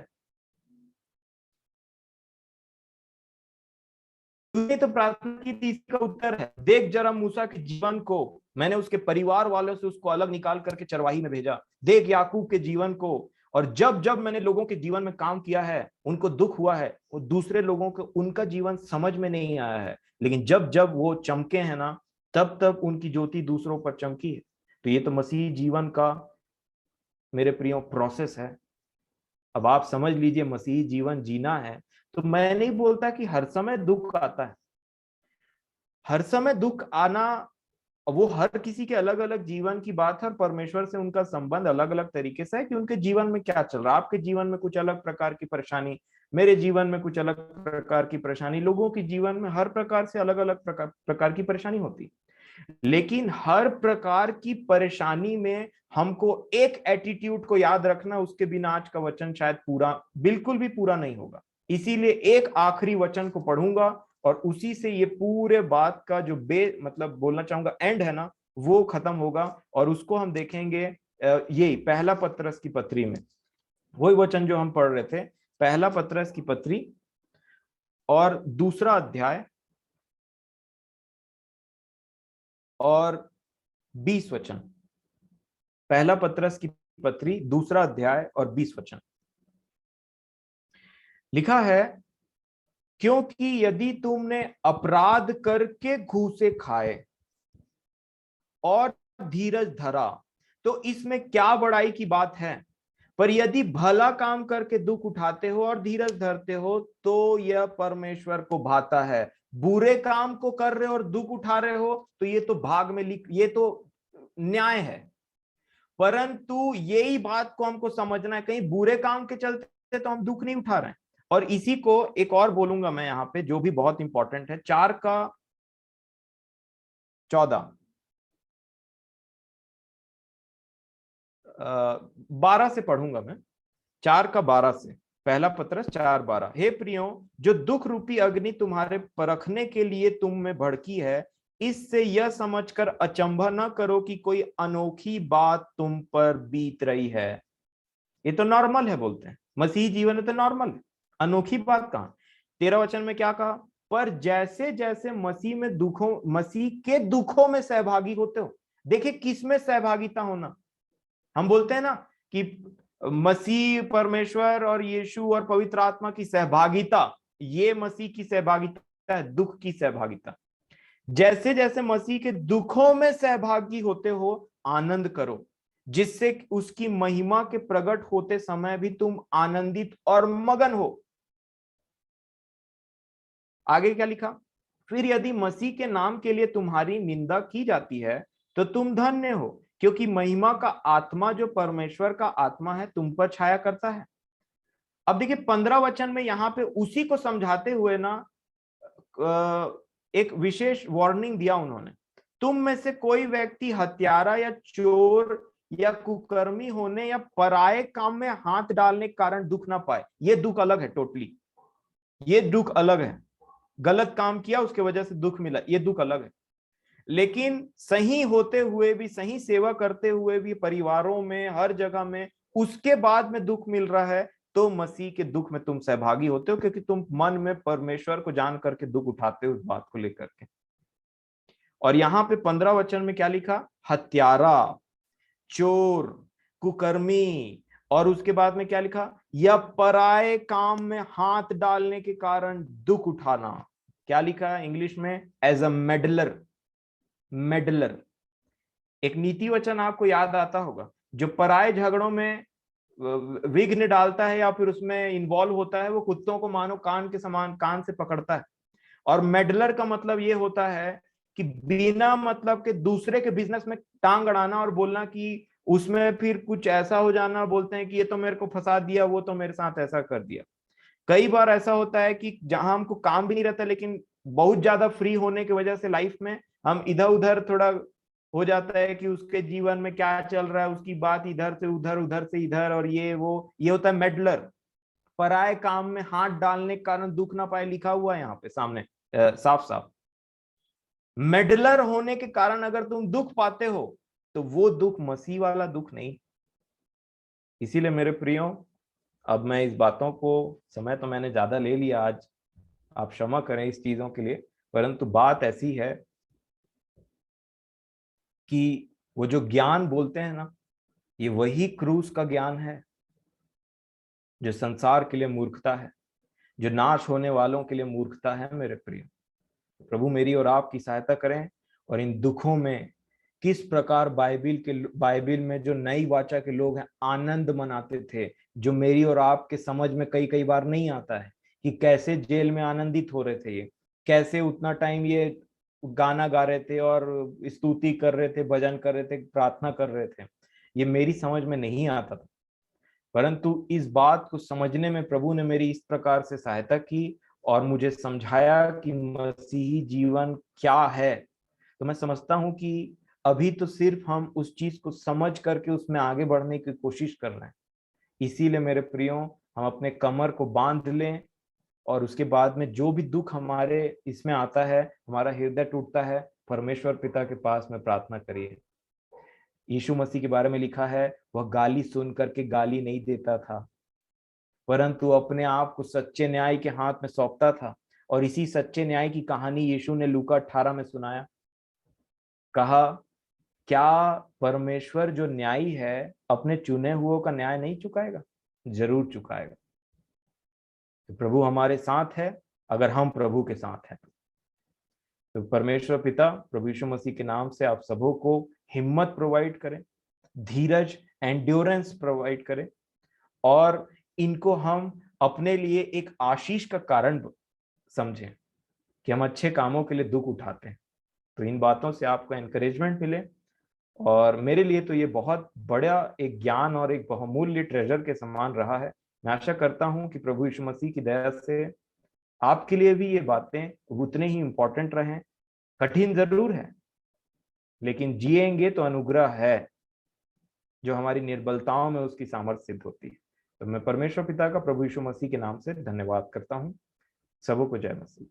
A: तूने तो प्रार्थना की थी, इसका उत्तर है। देख जरा मूसा के जीवन को, मैंने उसके परिवार वालों से उसको अलग निकाल करके चरवाही में भेजा। देख याकूब के जीवन को, और जब जब मैंने लोगों के जीवन में काम किया है, उनको दुख हुआ है, वो दूसरे लोगों को उनका जीवन समझ में नहीं आया है, लेकिन जब जब वो चमके हैं ना, तब तब उनकी ज्योति दूसरों पर चमकी है। तो ये तो मसीह जीवन का मेरे प्रियो प्रोसेस है। अब आप समझ लीजिए, मसीही जीवन जीना है तो मैं नहीं बोलता कि हर समय दुख आता है। हर समय दुख आना, वो हर किसी के अलग अलग जीवन की बात है, और परमेश्वर से उनका संबंध अलग अलग तरीके से है कि उनके जीवन में क्या चल रहा है। आपके जीवन में कुछ अलग प्रकार की परेशानी, मेरे जीवन में कुछ अलग प्रकार की परेशानी, लोगों के जीवन में हर प्रकार से अलग अलग प्रकार की परेशानी होती। लेकिन हर प्रकार की परेशानी में हमको एक एटीट्यूड को याद रखना, उसके बिना आज का वचन शायद पूरा, बिल्कुल भी पूरा नहीं होगा। इसीलिए एक आखिरी वचन को पढ़ूंगा और उसी से ये पूरे बात का जो मतलब बोलना चाहूंगा एंड है ना, वो खत्म होगा। और उसको हम देखेंगे यही पहला पत्रस की पत्री में, वही वचन जो हम पढ़ रहे थे, पहला पत्रस की पत्री और दूसरा अध्याय और 20 वचन। पहला पत्रस की पत्री दूसरा अध्याय और 20 वचन लिखा है, क्योंकि यदि तुमने अपराध करके घूसे खाए और धीरज धरा तो इसमें क्या बड़ाई की बात है, पर यदि भला काम करके दुख उठाते हो और धीरज धरते हो तो यह परमेश्वर को भाता है। बुरे काम को कर रहे हो और दुख उठा रहे हो तो ये तो भाग में ये तो न्याय है, परंतु यही बात को हमको समझना है, कहीं बुरे काम के चलते तो हम दुख नहीं उठा रहे हैं। और इसी को एक और बोलूंगा मैं यहाँ पे, जो भी बहुत इंपॉर्टेंट है, 4:14 12 से पढ़ूंगा मैं, 4:12 से, पहला पत्रस 4:12। हे प्रियो, जो दुख रूपी अग्नि तुम्हारे परखने के लिए तुम में भड़की है, इससे यह समझकर अचंभा न करो कि कोई अनोखी बात तुम पर बीत रही है। ये तो नॉर्मल है, बोलते हैं मसीह जीवन में तो नॉर्मल है, अनोखी बात कहां। 13 वचन में क्या कहा, पर जैसे जैसे मसीह के दुखों में सहभागी होते हो। देखिए किस में सहभागिता होना, हम बोलते हैं ना कि मसीह, परमेश्वर और यीशु और पवित्र आत्मा की सहभागिता, ये मसीह की सहभागिता है, दुख की सहभागिता। जैसे जैसे मसीह के दुखों में सहभागी होते हो आनंद करो, जिससे उसकी महिमा के प्रकट होते समय भी तुम आनंदित और मगन हो। आगे क्या लिखा, फिर यदि मसीह के नाम के लिए तुम्हारी निंदा की जाती है तो तुम धन्य हो, क्योंकि महिमा का आत्मा जो परमेश्वर का आत्मा है तुम पर छाया करता है। अब देखिए 15 वचन में यहां पे उसी को समझाते हुए ना एक विशेष वार्निंग दिया उन्होंने, तुम में से कोई व्यक्ति हत्यारा या चोर या कुकर्मी होने या पराये काम में हाथ डालने के कारण दुख ना पाए। ये दुख अलग है, टोटली ये दुख अलग है। गलत काम किया उसके वजह से दुख मिला, ये दुख अलग है। लेकिन सही होते हुए भी, सही सेवा करते हुए भी, परिवारों में हर जगह में उसके बाद में दुख मिल रहा है, तो मसीह के दुख में तुम सहभागी होते हो, क्योंकि तुम मन में परमेश्वर को जान करके दुख उठाते हो उस बात को लेकर के। और यहां पे 15 वचन में क्या लिखा, हत्यारा, चोर, कुकर्मी, और उसके बाद में क्या लिखा, या पराये काम में हाथ डालने के कारण दुख उठाना। क्या लिखा है इंग्लिश में, एज अ मेडलर। मेडलर एक नीति वचन आपको याद आता होगा, जो पराये झगड़ों में विघ्न डालता है या फिर उसमें इन्वॉल्व होता है, वो कुत्तों को मानो कान के समान कान से पकड़ता है। और मेडलर का मतलब ये होता है कि बिना मतलब के दूसरे के बिजनेस में टांग अड़ाना और बोलना कि उसमें फिर कुछ ऐसा हो जाना, बोलते हैं कि ये तो मेरे को फंसा दिया, वो तो मेरे साथ ऐसा कर दिया। कई बार ऐसा होता है कि जहां हमको काम भी नहीं रहता, लेकिन बहुत ज्यादा फ्री होने की वजह से लाइफ में हम इधर उधर थोड़ा हो जाता है कि उसके जीवन में क्या चल रहा है, उसकी बात इधर से उधर, उधर से इधर, और ये वो, ये होता है मेडलर। पराये काम में हाथ डालने के कारण दुख ना पाए, लिखा हुआ है यहाँ पे सामने साफ साफ। मेडलर होने के कारण अगर तुम दुख पाते हो तो वो दुख मसीह वाला दुख नहीं। इसीलिए मेरे प्रियो, अब मैं इस बातों को, समय तो मैंने ज्यादा ले लिया आज, आप क्षमा करें इस चीजों के लिए, परंतु बात ऐसी है कि वो जो ज्ञान बोलते हैं ना, ये वही क्रूस का ज्ञान है जो संसार के लिए मूर्खता है, जो नाश होने वालों के लिए मूर्खता है। मेरे प्रिय, प्रभु मेरी और आपकी सहायता करें, और इन दुखों में किस प्रकार बाइबिल में जो नई वाचा के लोग हैं आनंद मनाते थे, जो मेरी और आपके समझ में कई कई बार नहीं आता है, कि कैसे जेल में आनंदित हो रहे थे, ये कैसे उतना टाइम ये गाना गा रहे थे और स्तुति कर रहे थे, भजन कर रहे थे, प्रार्थना कर रहे थे, ये मेरी समझ में नहीं आता था। परंतु इस बात को समझने में प्रभु ने मेरी इस प्रकार से सहायता की और मुझे समझाया कि मसीही जीवन क्या है। तो मैं समझता हूं कि अभी तो सिर्फ हम उस चीज को समझ करके उसमें आगे बढ़ने की कोशिश कर रहे हैं। इसीलिए मेरे प्रियो, हम अपने कमर को बांध लें और उसके बाद में जो भी दुख हमारे इसमें आता है, हमारा हृदय टूटता है, परमेश्वर पिता के पास में प्रार्थना करिए। यीशु मसीह के बारे में लिखा है, वह गाली सुन करके गाली नहीं देता था, परंतु अपने आप को सच्चे न्याय के हाथ में सौंपता था। और इसी सच्चे न्याय की कहानी यीशु ने लूका 18 में सुनाया। कहा, क्या परमेश्वर जो न्यायी है अपने चुने हुओं का न्याय नहीं चुकाएगा? जरूर चुकाएगा। तो प्रभु हमारे साथ है अगर हम प्रभु के साथ हैं। तो परमेश्वर पिता प्रभु यीशु मसीह के नाम से आप सबों को हिम्मत प्रोवाइड करें, धीरज, एंड्योरेंस प्रोवाइड करें, और इनको हम अपने लिए एक आशीष का कारण समझें कि हम अच्छे कामों के लिए दुख उठाते हैं। तो इन बातों से आपको एनकरेजमेंट मिले, और मेरे लिए तो ये बहुत बड़ा एक ज्ञान और एक बहुमूल्य ट्रेजर के समान रहा है। मैं आशा करता हूं कि प्रभु यीशु मसीह की दया से आपके लिए भी ये बातें उतने ही इंपॉर्टेंट रहें। कठिन जरूर है, लेकिन जिएंगे तो अनुग्रह है, जो हमारी निर्बलताओं में उसकी सामर्थ्य सिद्ध होती है। तो मैं परमेश्वर पिता का प्रभु यीशु मसीह के नाम से धन्यवाद करता हूँ। सबों को जय मसीह।